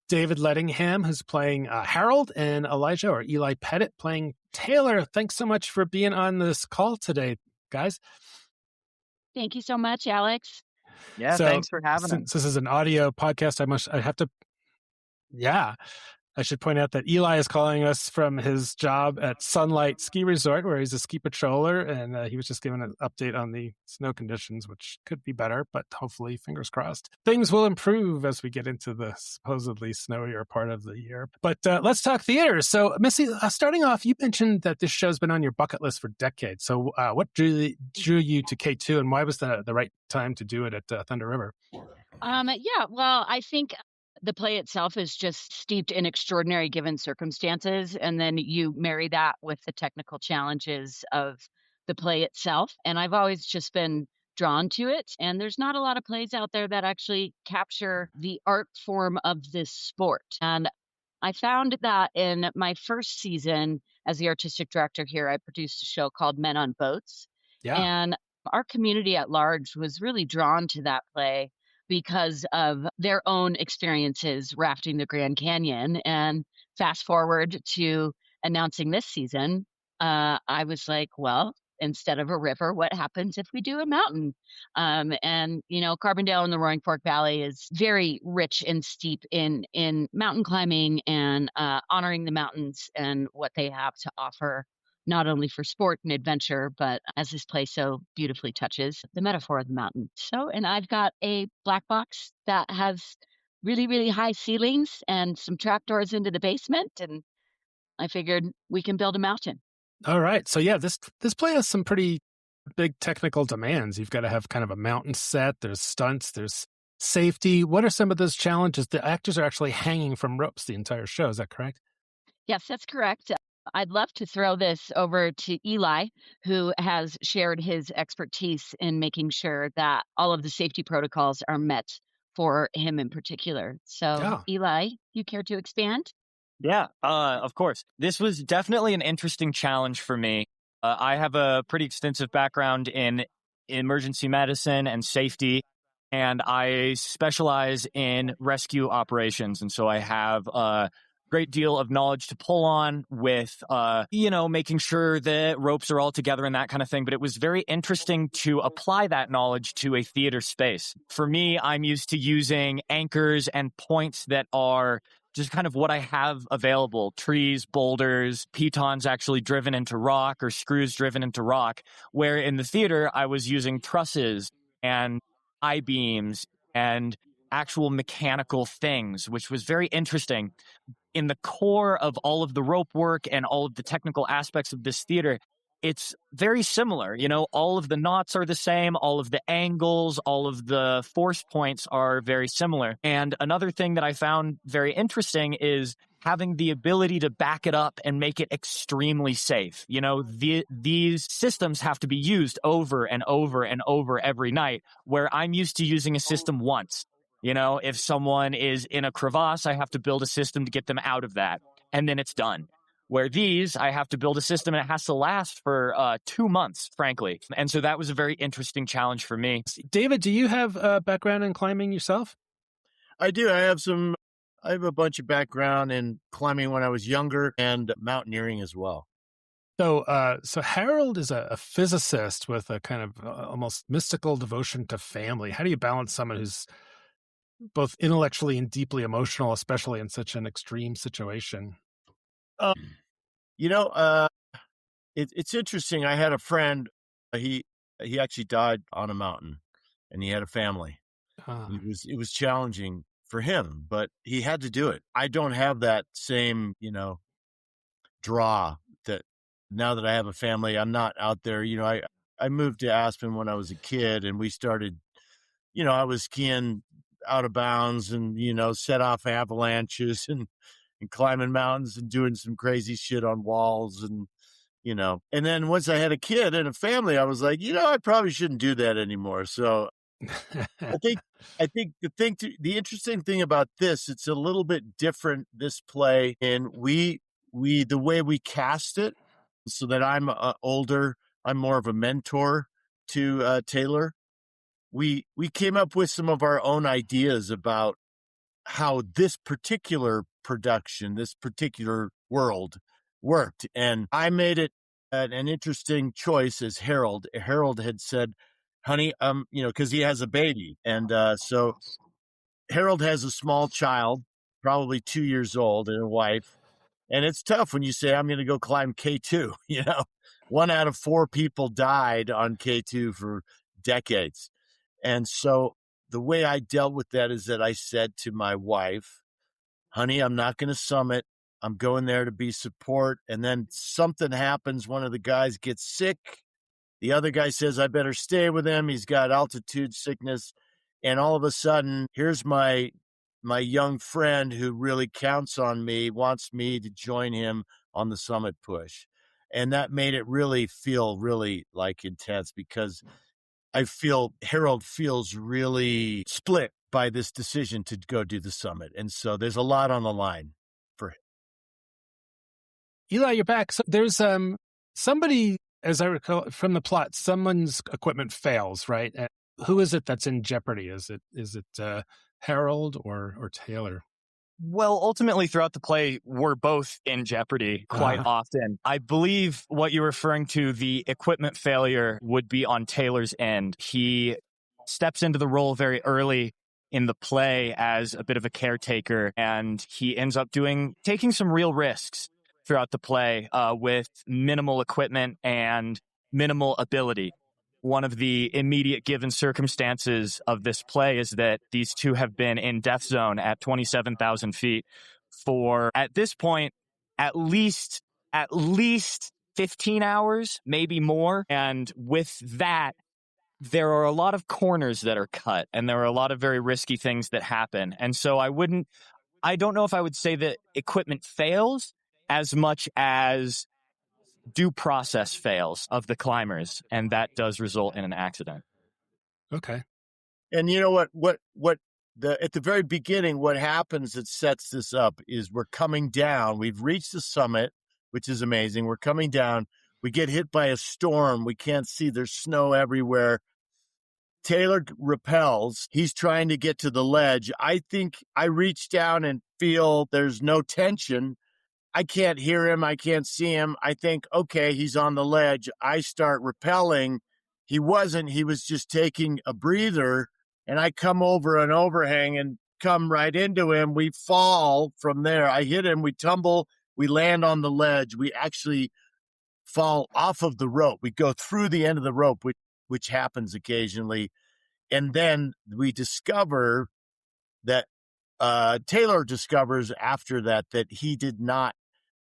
David Lettingham, who's playing Harold, and Elijah or Eli Pettit playing Taylor. Thanks so much for being on this call today, guys. Thank you so much, Alex. Yeah, thanks for having us. Since this is an audio podcast, I have to. Yeah. I should point out that Eli is calling us from his job at Sunlight Ski Resort, where he's a ski patroller, and he was just giving an update on the snow conditions, which could be better, but hopefully, fingers crossed, things will improve as we get into the supposedly snowier part of the year. But let's talk theater. So, Missy, starting off, you mentioned that this show's been on your bucket list for decades. So, what drew you to K2, and why was the right time to do it at Thunder River? Yeah, well, I think the play itself is just steeped in extraordinary given circumstances, and then you marry that with the technical challenges of the play itself. And I've always just been drawn to it. And there's not a lot of plays out there that actually capture the art form of this sport. And I found that in my first season as the artistic director here, I produced a show called Men on Boats. Yeah. And our community at large was really drawn to that play because of their own experiences rafting the Grand Canyon. And fast forward to announcing this season, I was like, well, instead of a river, what happens if we do a mountain? And, Carbondale in the Roaring Fork Valley is very rich and steep in mountain climbing and honoring the mountains and what they have to offer, not only for sport and adventure, but as this play so beautifully touches the metaphor of the mountain. So, and I've got a black box that has really, really high ceilings and some trapdoors into the basement. And I figured we can build a mountain. All right. So yeah, this play has some pretty big technical demands. You've got to have kind of a mountain set. There's stunts. There's safety. What are some of those challenges? The actors are actually hanging from ropes the entire show. Is that correct? Yes, that's correct. I'd love to throw this over to Eli, who has shared his expertise in making sure that all of the safety protocols are met for him in particular. So, Yeah. Eli, you care to expand? Yeah, of course. This was definitely an interesting challenge for me. I have a pretty extensive background in emergency medicine and safety, and I specialize in rescue operations. And so I have a great deal of knowledge to pull on with, making sure that ropes are all together and that kind of thing. But it was very interesting to apply that knowledge to a theater space. For me, I'm used to using anchors and points that are just kind of what I have available: trees, boulders, pitons actually driven into rock or screws driven into rock, where in the theater I was using trusses and I-beams and actual mechanical things, which was very interesting. In the core of all of the rope work and all of the technical aspects of this theater, it's very similar. All of the knots are the same, all of the angles, all of the force points are very similar. And another thing that I found very interesting is having the ability to back it up and make it extremely safe. These systems have to be used over and over and over every night, where I'm used to using a system once. If someone is in a crevasse, I have to build a system to get them out of that, and then it's done. Where these, I have to build a system and it has to last for 2 months, frankly. And so that was a very interesting challenge for me. David, do you have a background in climbing yourself? I do. I have a bunch of background in climbing when I was younger and mountaineering as well. So Harold is a physicist with a kind of almost mystical devotion to family. How do you balance someone who's both intellectually and deeply emotional, especially in such an extreme situation? It's interesting. I had a friend. He actually died on a mountain, and he had a family. It was challenging for him, but he had to do it. I don't have that same draw that now that I have a family. I'm not out there. I moved to Aspen when I was a kid, and we started. I was skiing out of bounds and set off avalanches and climbing mountains and doing some crazy shit on walls and then once I had a kid and a family, I was like, I probably shouldn't do that anymore. So I think the interesting thing about this, it's a little bit different, this play, and the way we cast it, so that I'm older, I'm more of a mentor to Taylor. We came up with some of our own ideas about how this particular production, this particular world worked. And I made it an interesting choice as Harold. Harold had said, honey, because he has a baby. And so Harold has a small child, probably 2 years old, and a wife. And it's tough when you say, I'm going to go climb K2. 1 out of 4 people died on K2 for decades. And so the way I dealt with that is that I said to my wife, honey, I'm not going to summit. I'm going there to be support. And then something happens. One of the guys gets sick. The other guy says, I better stay with him. He's got altitude sickness. And all of a sudden, here's my young friend who really counts on me, wants me to join him on the summit push. And that made it really feel really like intense, because I feel Harold feels really split by this decision to go do the summit. And so there's a lot on the line for him. Eli, you're back. So there's somebody, as I recall from the plot, someone's equipment fails, right? And who is it that's in jeopardy? Is it Harold or Taylor? Well, ultimately, throughout the play, we're both in jeopardy quite often. I believe what you're referring to, the equipment failure, would be on Taylor's end. He steps into the role very early in the play as a bit of a caretaker, and he ends up taking some real risks throughout the play with minimal equipment and minimal ability. One of the immediate given circumstances of this play is that these two have been in death zone at 27,000 feet for, at this point, at least 15 hours, maybe more. And with that, there are a lot of corners that are cut, and there are a lot of very risky things that happen. And so I don't know if I would say that equipment fails as much as due process fails of the climbers, and that does result in an accident. Okay. And you know what at the very beginning, what happens that sets this up is we're coming down. We've reached the summit, which is amazing. We're coming down. We get hit by a storm. We can't see. There's snow everywhere. Taylor rappels. He's trying to get to the ledge. I think I reach down and feel there's no tension. I can't hear him. I can't see him. I think, okay, he's on the ledge. I start rappelling. He wasn't. He was just taking a breather. And I come over an overhang and come right into him. We fall from there. I hit him. We tumble. We land on the ledge. We actually fall off of the rope. We go through the end of the rope, which happens occasionally. And then we discover that Taylor discovers after that he did not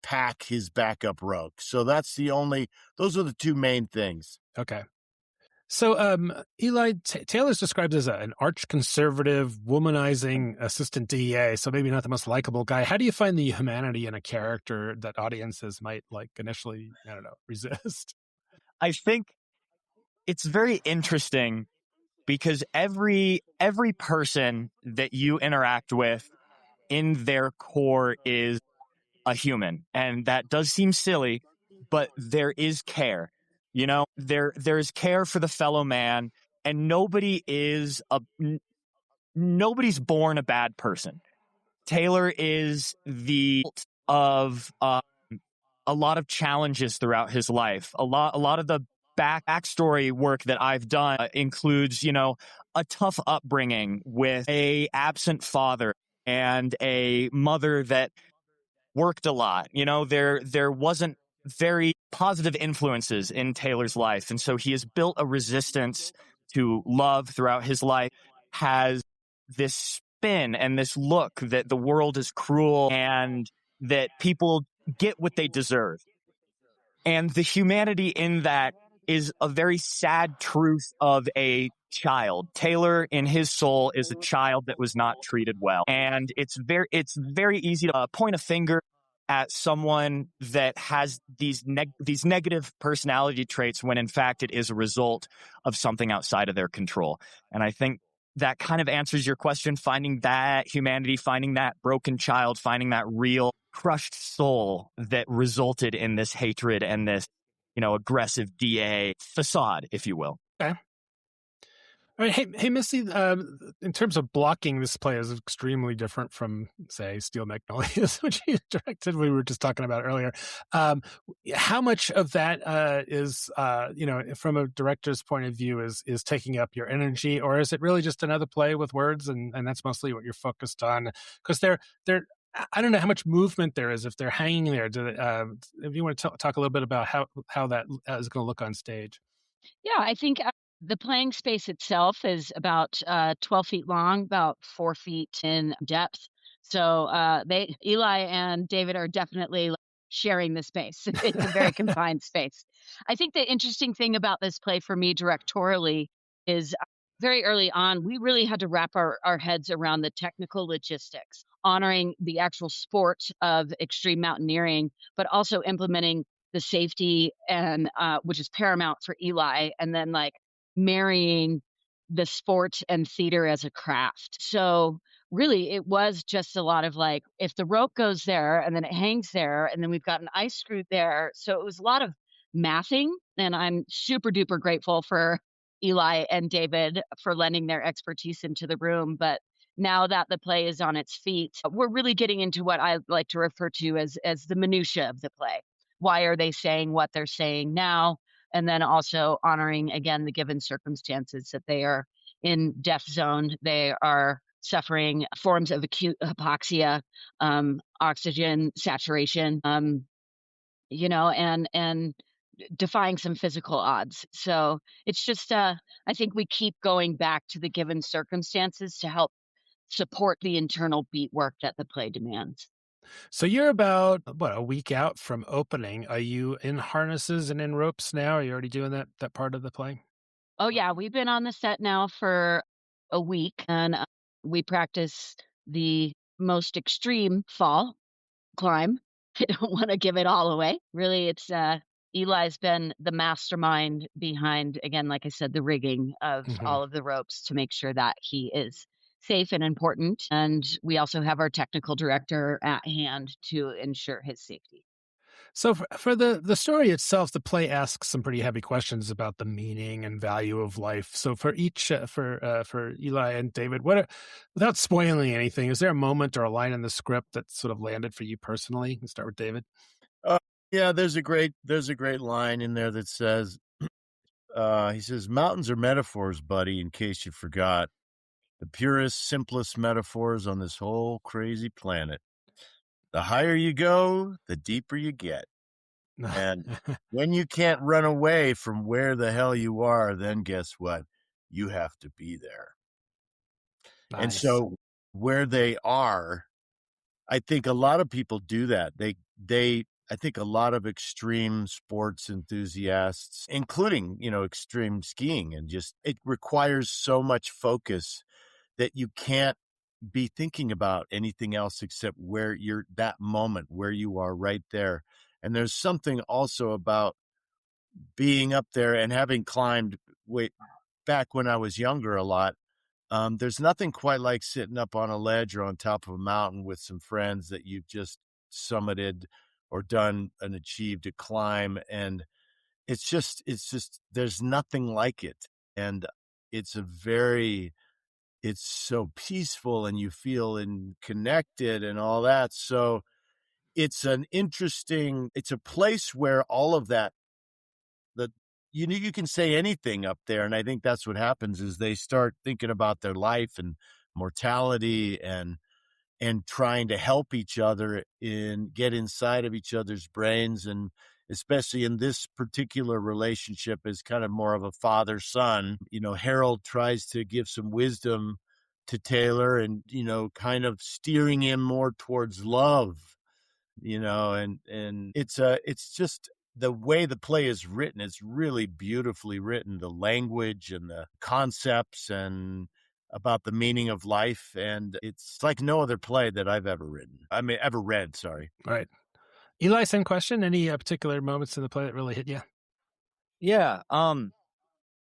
pack his backup rope. So those are the two main things. Okay. So Eli, Taylor's described as an arch-conservative, womanizing assistant DEA, so maybe not the most likable guy. How do you find the humanity in a character that audiences might initially, resist? I think it's very interesting because every person that you interact with in their core is a human. And that does seem silly, but there is care. There's care for the fellow man, and nobody's born a bad person. Taylor is the of a lot of challenges throughout his life. A lot of the backstory work that I've done includes, a tough upbringing with a absent father and a mother that worked a lot. There wasn't very positive influences in Taylor's life. And so he has built a resistance to love throughout his life, has this spin and this look that the world is cruel and that people get what they deserve. And the humanity in that is a very sad truth of a child. Taylor, in his soul, is a child that was not treated well. And it's very easy to point a finger at someone that has these negative personality traits when in fact it is a result of something outside of their control. And I think that kind of answers your question, finding that humanity, finding that broken child, finding that real crushed soul that resulted in this hatred and this, aggressive DA facade, if you will. Okay. All right, hey, Missy. In terms of blocking, this play is extremely different from, say, Steel Magnolias, which you directed. We were just talking about earlier. How much of that is, from a director's point of view, is taking up your energy, or is it really just another play with words, and that's mostly what you're focused on? Because I don't know how much movement there is if they're hanging there. If you want to talk a little bit about how that is going to look on stage. Yeah, I think the playing space itself is about 12 feet long, about 4 feet in depth. So Eli and David are definitely sharing the space. It's a very confined space. I think the interesting thing about this play for me directorially is very early on, we really had to wrap our heads around the technical logistics, honoring the actual sport of extreme mountaineering, but also implementing the safety and which is paramount for Eli, and then marrying the sport and theater as a craft. So really it was just a lot of if the rope goes there and then it hangs there and then we've got an ice screw there. So it was a lot of mathing, and I'm super duper grateful for Eli and David for lending their expertise into the room. But now that the play is on its feet, we're really getting into what I like to refer to as the minutia of the play. Why are they saying what they're saying now? And then also honoring, again, the given circumstances that they are in death zone. They are suffering forms of acute hypoxia, oxygen saturation, and defying some physical odds. So it's just, I think we keep going back to the given circumstances to help support the internal beat work that the play demands. So you're about, a week out from opening. Are you in harnesses and in ropes now? Are you already doing that part of the play? Oh, yeah. We've been on the set now for a week, and we practice the most extreme fall climb. I don't want to give it all away. Really, it's Eli's been the mastermind behind, again, like I said, the rigging of all of the ropes to make sure that he is safe and important. And we also have our technical director at hand to ensure his safety. So for the story itself, the play asks some pretty heavy questions about the meaning and value of life. So for each, for Eli and David, without spoiling anything, is there a moment or a line in the script that sort of landed for you personally? Let's start with David. Yeah, there's a great line in there that says, he says, "Mountains are metaphors, buddy, in case you forgot. The purest, simplest metaphors on this whole crazy planet. The higher you go, the deeper you get. And when you can't run away from where the hell you are, then guess what? You have to be there." Nice. And so where they are, I think a lot of people do that. I think a lot of extreme sports enthusiasts, including, extreme skiing, and just, it requires so much focus that you can't be thinking about anything else except where you're, that moment where you are right there. And there's something also about being up there and having climbed way back when I was younger a lot. There's nothing quite like sitting up on a ledge or on top of a mountain with some friends that you've just summited or done and achieved a climb. And it's just, there's nothing like it. And it's so peaceful, and you feel connected and all that. So it's it's a place where all of that, you can say anything up there. And I think that's what happens is they start thinking about their life and mortality and trying to help each other get inside of each other's brains. And especially in this particular relationship is kind of more of a father-son. Harold tries to give some wisdom to Taylor and, kind of steering him more towards love, and it's just the way the play is written. It's really beautifully written, the language and the concepts and about the meaning of life. And it's like no other play that I've ever read, sorry. All right. Eli, same question. Any particular moments in the play that really hit you? Yeah.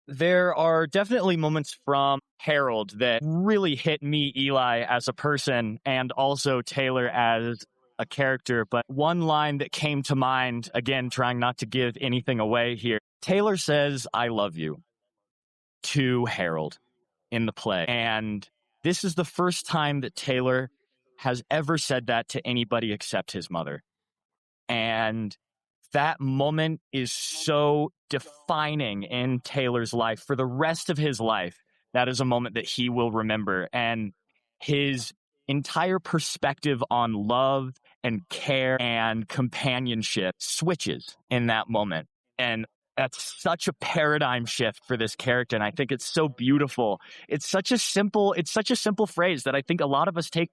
There are definitely moments from Harold that really hit me, Eli, as a person, and also Taylor as a character. But one line that came to mind, again, trying not to give anything away here. Taylor says, "I love you," to Harold. in the play. And this is the first time that Taylor has ever said that to anybody except his mother. And that moment is so defining in Taylor's life for the rest of his life. That is a moment that he will remember. And his entire perspective on love and care and companionship switches in that moment. And that's such a paradigm shift for this character. And I think it's so beautiful. It's such a simple phrase that I think a lot of us take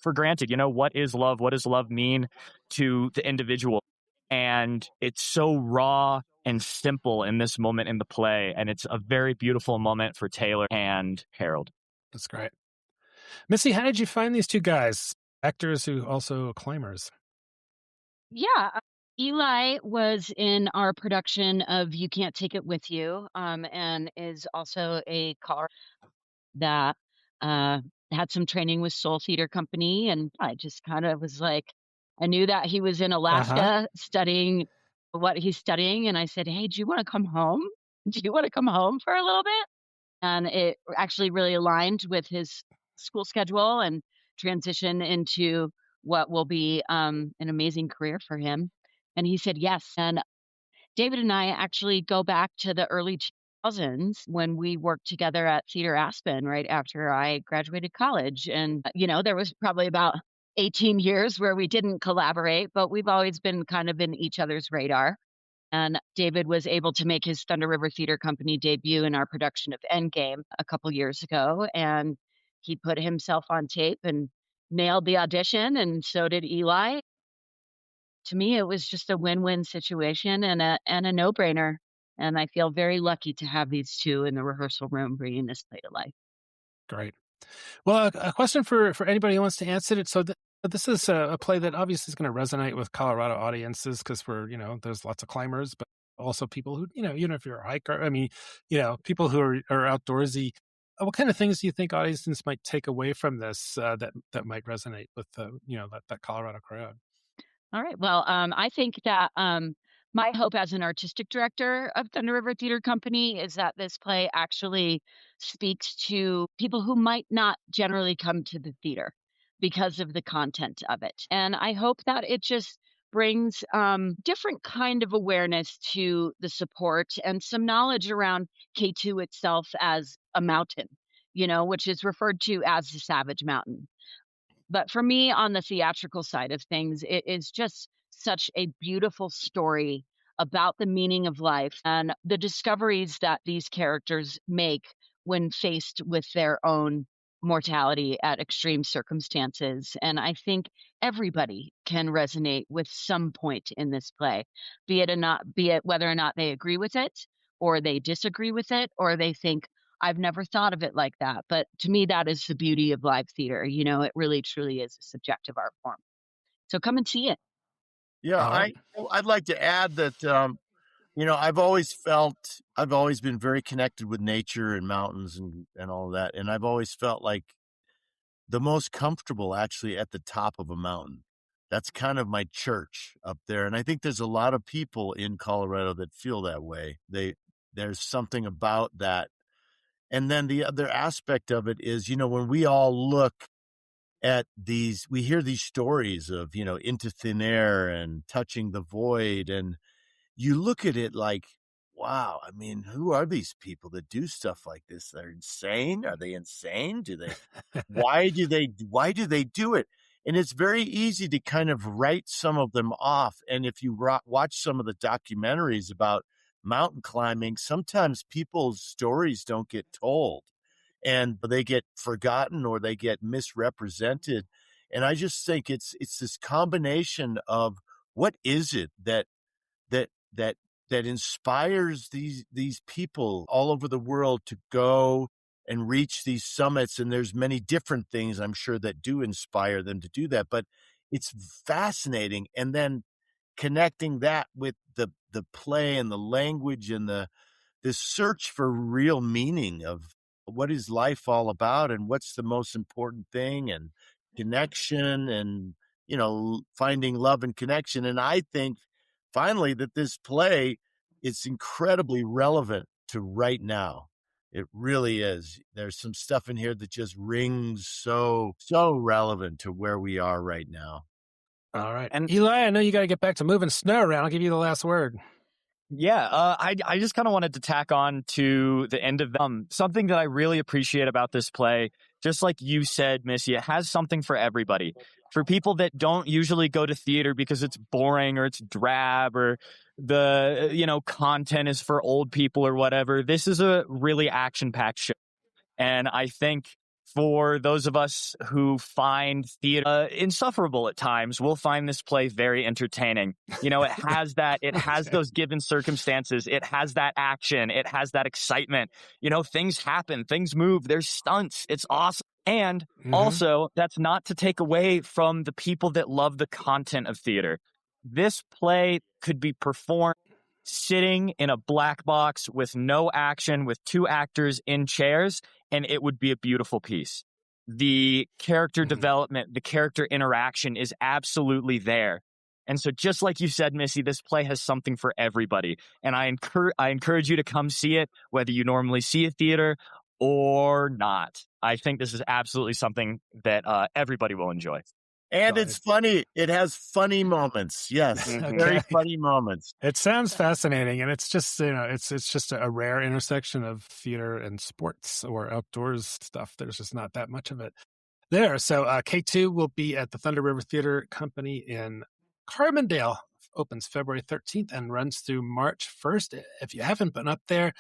for granted. You know, what is love? What does love mean to the individual? And it's so raw and simple in this moment in the play. And it's a very beautiful moment for Taylor and Harold. That's great. Missy, how did you find these two guys, actors who also climbers? Yeah. Eli was in our production of You Can't Take It With You, and is also a caller that had some training with Soul Theater Company. And I just kind of was like, I knew that he was in Alaska studying what he's studying. And I said, hey, do you want to come home? Do you want to come home for a little bit? And it actually really aligned with his school schedule and transition into what will be an amazing career for him. And he said yes. And David and I actually go back to the early 2000s when we worked together at Theater Aspen right after I graduated college. And, there was probably about 18 years where we didn't collaborate, but we've always been kind of in each other's radar. And David was able to make his Thunder River Theater Company debut in our production of Endgame a couple years ago. And he put himself on tape and nailed the audition, and so did Eli. To me, it was just a win-win situation and a no-brainer. And I feel very lucky to have these two in the rehearsal room bringing this play to life. Great. Well, a question for anybody who wants to answer it. So this is a play that obviously is going to resonate with Colorado audiences because there's lots of climbers, but also people who, even if you're a hiker, people who are outdoorsy. What kind of things do you think audiences might take away from this that might resonate with that Colorado crowd? All right. Well, I think that my hope as an artistic director of Thunder River Theater Company is that this play actually speaks to people who might not generally come to the theater because of the content of it. And I hope that it just brings different kind of awareness to the support and some knowledge around K2 itself as a mountain, which is referred to as the Savage Mountain. But for me, on the theatrical side of things, it is just such a beautiful story about the meaning of life and the discoveries that these characters make when faced with their own mortality at extreme circumstances. And I think everybody can resonate with some point in this play, be it whether or not they agree with it or they disagree with it or they think, I've never thought of it like that. But to me, that is the beauty of live theater. It really, truly is a subjective art form. So come and see it. Yeah, I'd like to add that, I've always been very connected with nature and mountains and all of that. And I've always felt like the most comfortable actually at the top of a mountain. That's kind of my church up there. And I think there's a lot of people in Colorado that feel that way. There's something about that. And then the other aspect of it is, when we all look at we hear these stories of, into thin air and touching the void. And you look at it like, wow, I mean, who are these people that do stuff like this? They're insane. Are they insane? Why do they do it? And it's very easy to kind of write some of them off. And if you watch some of the documentaries about mountain climbing, sometimes people's stories don't get told and they get forgotten or they get misrepresented. And I just think it's this combination of what is it that inspires these people all over the world to go and reach these summits. And there's many different things I'm sure that do inspire them to do that, but it's fascinating. And then connecting that with the play and the language and this search for real meaning of what is life all about and what's the most important thing and connection and, finding love and connection. And I think finally that this play is incredibly relevant to right now. It really is. There's some stuff in here that just rings so relevant to where we are right now. All right. And Eli, I know you got to get back to moving snow around. I'll give you the last word. Yeah, I just kind of wanted to tack on to the end of something that I really appreciate about this play. Just like you said, Missy, it has something for everybody. For people that don't usually go to theater because it's boring or it's drab or the content is for old people or whatever, this is a really action-packed show. And I think for those of us who find theater insufferable at times, we'll find this play very entertaining. It has that, it has those given circumstances. It has that action. It has that excitement. Things happen, things move, there's stunts. It's awesome. And also, that's not to take away from the people that love the content of theater. This play could be performed sitting in a black box with no action, with two actors in chairs, and it would be a beautiful piece. The character development, the character interaction is absolutely there. And so just like you said, Missy, this play has something for everybody. And I encourage you to come see it, whether you normally see a theater or not. I think this is absolutely something that everybody will enjoy. And it's funny. It has funny moments. Yes, very funny moments. It sounds fascinating, and it's just it's just a rare intersection of theater and sports or outdoors stuff. There's just not that much of it there. So K2 will be at the Thunder River Theater Company in Carbondale. Opens February 13th and runs through March 1st. If you haven't been up there,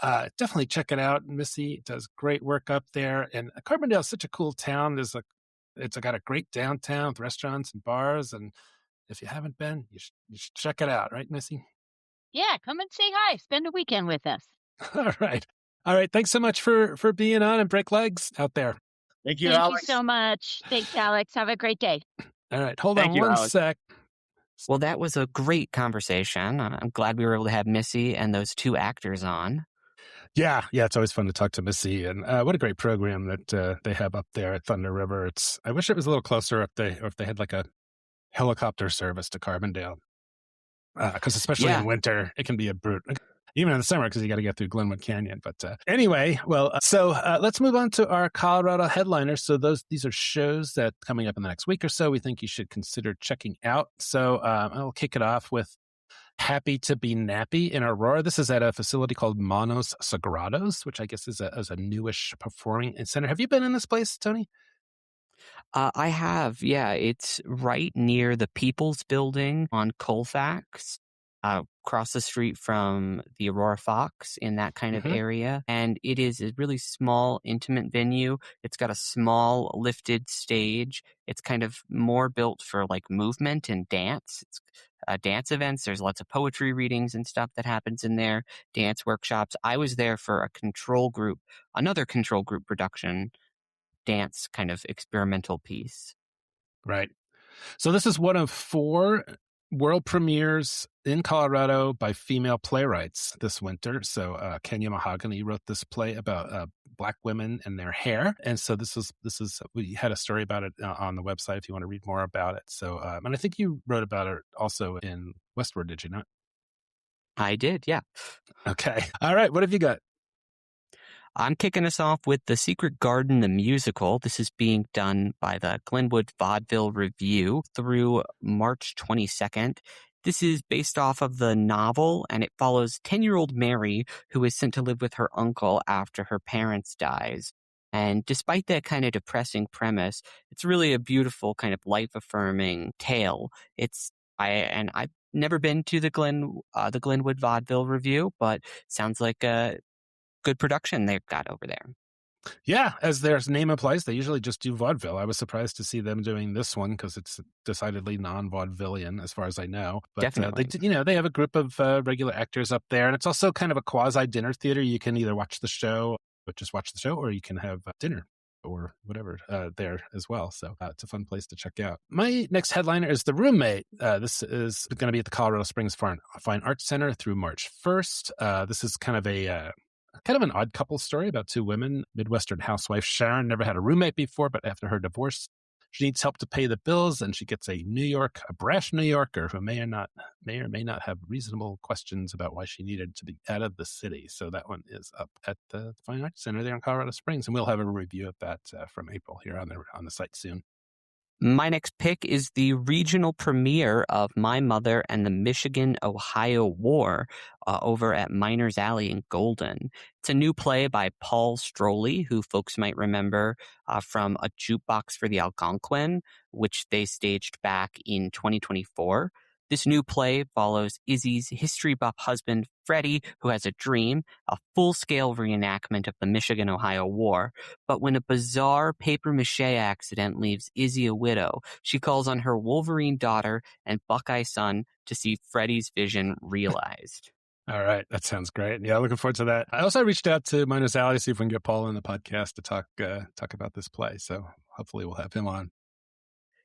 definitely check it out. Missy does great work up there, and Carbondale is such a cool town. It's got a great downtown with restaurants and bars, and if you haven't been, you should check it out, right, Missy? Yeah, come and say hi. Spend a weekend with us. All right. Thanks so much for being on and break legs out there. Thank you, Alex. Alex. Thank you so much. Thanks, Alex. Have a great day. All right. Hold on one sec. Well, that was a great conversation. I'm glad we were able to have Missy and those two actors on. Yeah, it's always fun to talk to Missy, and what a great program that they have up there at Thunder River. I wish it was a little closer up there, or if they had like a helicopter service to Carbondale, because especially in winter, it can be a brute. Even in the summer, because you got to get through Glenwood Canyon. But anyway, so let's move on to our Colorado headliners. So these are shows that coming up in the next week or so we think you should consider checking out. So I'll kick it off with Happy to Be Nappy in Aurora. This is at a facility called Manos Sagrados, which I guess is a newish performing center. Have you been in this place, Tony? I have, yeah. It's right near the People's Building on Colfax, across the street from the Aurora Fox in that kind of area. And it is a really small, intimate venue. It's got a small lifted stage. It's kind of more built for like movement and dance. It's dance events. There's lots of poetry readings and stuff that happens in there, dance workshops. I was there for another control group production, dance kind of experimental piece. Right. So this is one of 4 world premieres in Colorado by female playwrights this winter. So Kenya Mahogany wrote this play about Black women and their hair. And so this is we had a story about it on the website if you want to read more about it. So and I think you wrote about it also in Westward, did you not? I did, yeah. Okay. All right. What have you got? I'm kicking us off with The Secret Garden, the musical. This is being done by the Glenwood Vaudeville Review through March 22nd. This is based off of the novel, and it follows 10-year-old Mary, who is sent to live with her uncle after her parents dies. And despite that kind of depressing premise, it's really a beautiful kind of life-affirming tale. I've never been to the Glenwood Vaudeville Review, but sounds like a good production they've got over there. Yeah, as their name implies, they usually just do vaudeville. I was surprised to see them doing this one because it's decidedly non-vaudevillian, as far as I know. But Definitely. They have a group of regular actors up there, and it's also kind of a quasi-dinner theater. You can either watch the show, or you can have dinner or whatever there as well. So it's a fun place to check out. My next headliner is The Roommate. This is going to be at the Colorado Springs Fine Arts Center through March 1st. This is kind of an odd couple story about 2 women. Midwestern housewife Sharon never had a roommate before, but after her divorce, she needs help to pay the bills, and she gets a brash New Yorker who may or may not have reasonable questions about why she needed to be out of the city. So that one is up at the Fine Arts Center there in Colorado Springs, and we'll have a review of that from April here on the site soon. My next pick is the regional premiere of My Mother and the Michigan-Ohio War over at Miners Alley in Golden. It's a new play by Paul Stroley, who folks might remember from A Jukebox for the Algonquin, which they staged back in 2024. This new play follows Izzy's history buff husband, Freddie, who has a dream, a full-scale reenactment of the Michigan-Ohio War. But when a bizarre papier-mâché accident leaves Izzy a widow, she calls on her Wolverine daughter and Buckeye son to see Freddie's vision realized. All right. That sounds great. Yeah, looking forward to that. I also reached out to Miners Alley to see if we can get Paul on the podcast to talk about this play. So hopefully we'll have him on.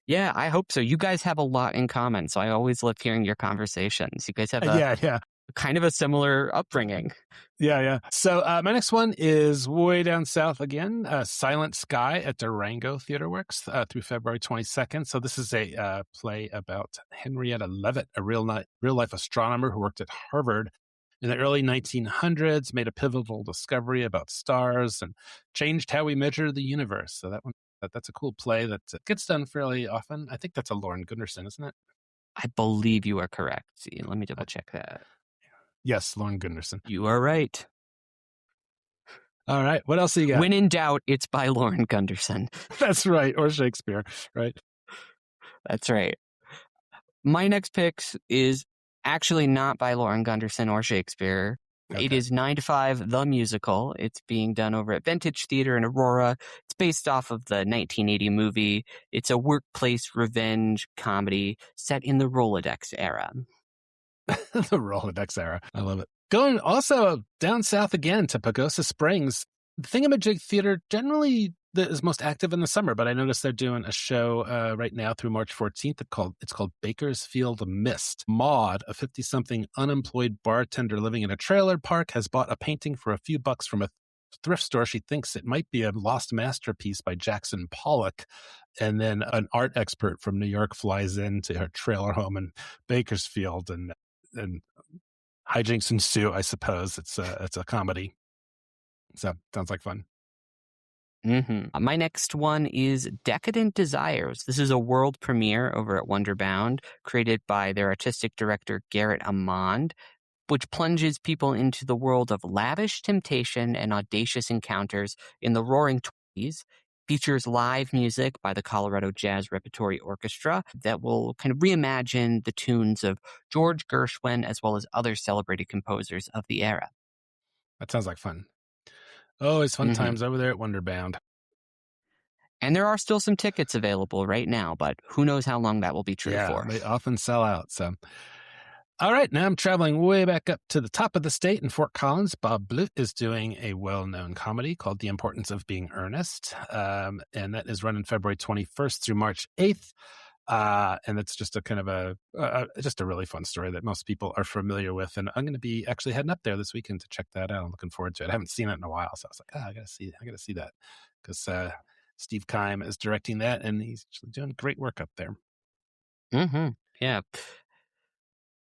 Yeah, I hope so. You guys have a lot in common, so I always love hearing your conversations. You guys have kind of a similar upbringing. Yeah. So my next one is way down south again, Silent Sky at Durango Theater Works through February 22nd. So this is a play about Henrietta Leavitt, a real-life astronomer who worked at Harvard in the early 1900s, made a pivotal discovery about stars and changed how we measure the universe. So that's a cool play that gets done fairly often. I think that's a Lauren Gunderson, isn't it? I believe you are correct. See, let me double check that. Yes, Lauren Gunderson. You are right. All right. What else do you got? When in doubt, it's by Lauren Gunderson. That's right. Or Shakespeare, right? That's right. My next pick is actually not by Lauren Gunderson or Shakespeare. Okay. It is 9 to 5, the musical. It's being done over at Vintage Theater in Aurora. It's based off of the 1980 movie. It's a workplace revenge comedy set in the Rolodex era. The Rolodex era. I love it. Going also down south again to Pagosa Springs. The Thingamajig Theater generally is most active in the summer, but I noticed they're doing a show right now through March 14th. It's called Bakersfield Mist. Maud, a 50-something unemployed bartender living in a trailer park, has bought a painting for a few bucks from a thrift store. She thinks it might be a lost masterpiece by Jackson Pollock. And then an art expert from New York flies into her trailer home in Bakersfield, and hijinks ensue, I suppose. It's a comedy. So sounds like fun. Mm-hmm. My next one is Decadent Desires. This is a world premiere over at Wonderbound, created by their artistic director, Garrett Amand, which plunges people into the world of lavish temptation and audacious encounters in the roaring 20s. Features live music by the Colorado Jazz Repertory Orchestra that will kind of reimagine the tunes of George Gershwin as well as other celebrated composers of the era. That sounds like fun. Always fun times over there at Wonderbound. And there are still some tickets available right now, but who knows how long that will be true for. They often sell out. So, all right, now I'm traveling way back up to the top of the state in Fort Collins. Bob Bluth is doing a well-known comedy called The Importance of Being Earnest, and that is running February 21st through March 8th. And it's just a kind of just a really fun story that most people are familiar with. And I'm going to be actually heading up there this weekend to check that out. I'm looking forward to it. I haven't seen it in a while, so I was like, I got to see that because Steve Keim is directing that, and he's actually doing great work up there. Mm-hmm. Yeah.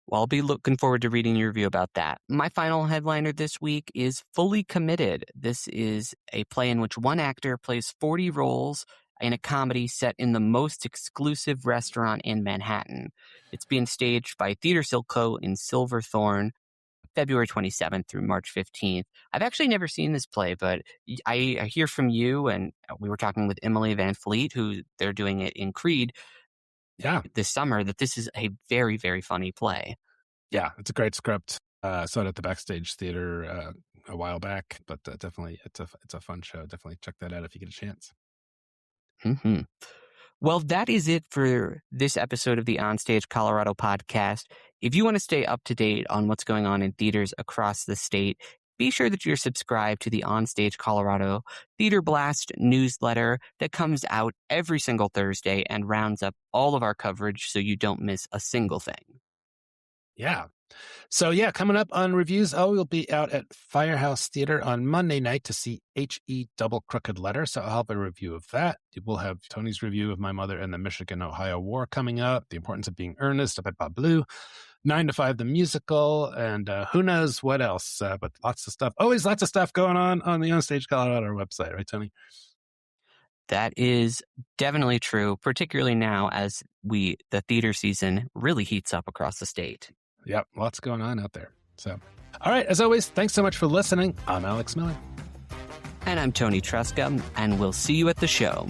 Well, I'll be looking forward to reading your review about that. My final headliner this week is Fully Committed. This is a play in which one actor plays 40 roles in a comedy set in the most exclusive restaurant in Manhattan. It's being staged by Theater Silco in Silverthorne, February 27th through March 15th. I've actually never seen this play, but I hear from you, and we were talking with Emily Van Fleet, who they're doing it in Creed this summer, that this is a very, very funny play. Yeah, it's a great script. Saw it at the Backstage Theater a while back, but definitely it's a fun show. Definitely check that out if you get a chance. Mm-hmm. Well, that is it for this episode of the OnStage Colorado podcast. If you want to stay up to date on what's going on in theaters across the state, be sure that you're subscribed to the OnStage Colorado Theater Blast newsletter that comes out every single Thursday and rounds up all of our coverage so you don't miss a single thing. Yeah. So yeah, coming up on reviews, we'll be out at Firehouse Theater on Monday night to see H.E. Double Crooked Letter. So I'll have a review of that. We'll have Tony's review of My Mother and the Michigan-Ohio War coming up, The Importance of Being Earnest up at Bob Blue, 9 to 5 the musical, and who knows what else, but lots of stuff. Always lots of stuff going on the OnStage Colorado website, right, Tony? That is definitely true, particularly now as the theater season really heats up across the state. Yep, lots going on out there. So, all right, as always, thanks so much for listening. I'm Alex Miller. And I'm Tony Tresca, and we'll see you at the show.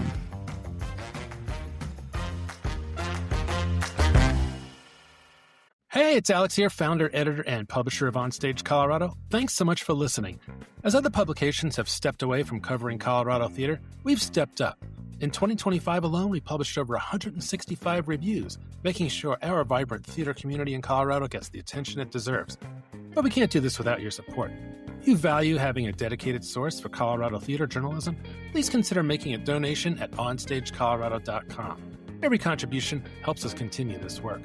Hey, it's Alex here, founder, editor, and publisher of OnStage Colorado. Thanks so much for listening. As other publications have stepped away from covering Colorado theater, we've stepped up. In 2025 alone, we published over 165 reviews, making sure our vibrant theater community in Colorado gets the attention it deserves. But we can't do this without your support. If you value having a dedicated source for Colorado theater journalism, please consider making a donation at onstagecolorado.com. Every contribution helps us continue this work.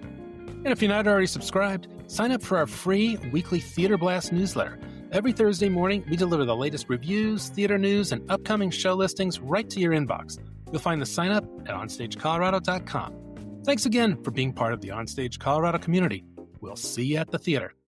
And if you're not already subscribed, sign up for our free weekly Theater Blast newsletter. Every Thursday morning, we deliver the latest reviews, theater news, and upcoming show listings right to your inbox. You'll find the sign up at onstagecolorado.com. Thanks again for being part of the OnStage Colorado community. We'll see you at the theater.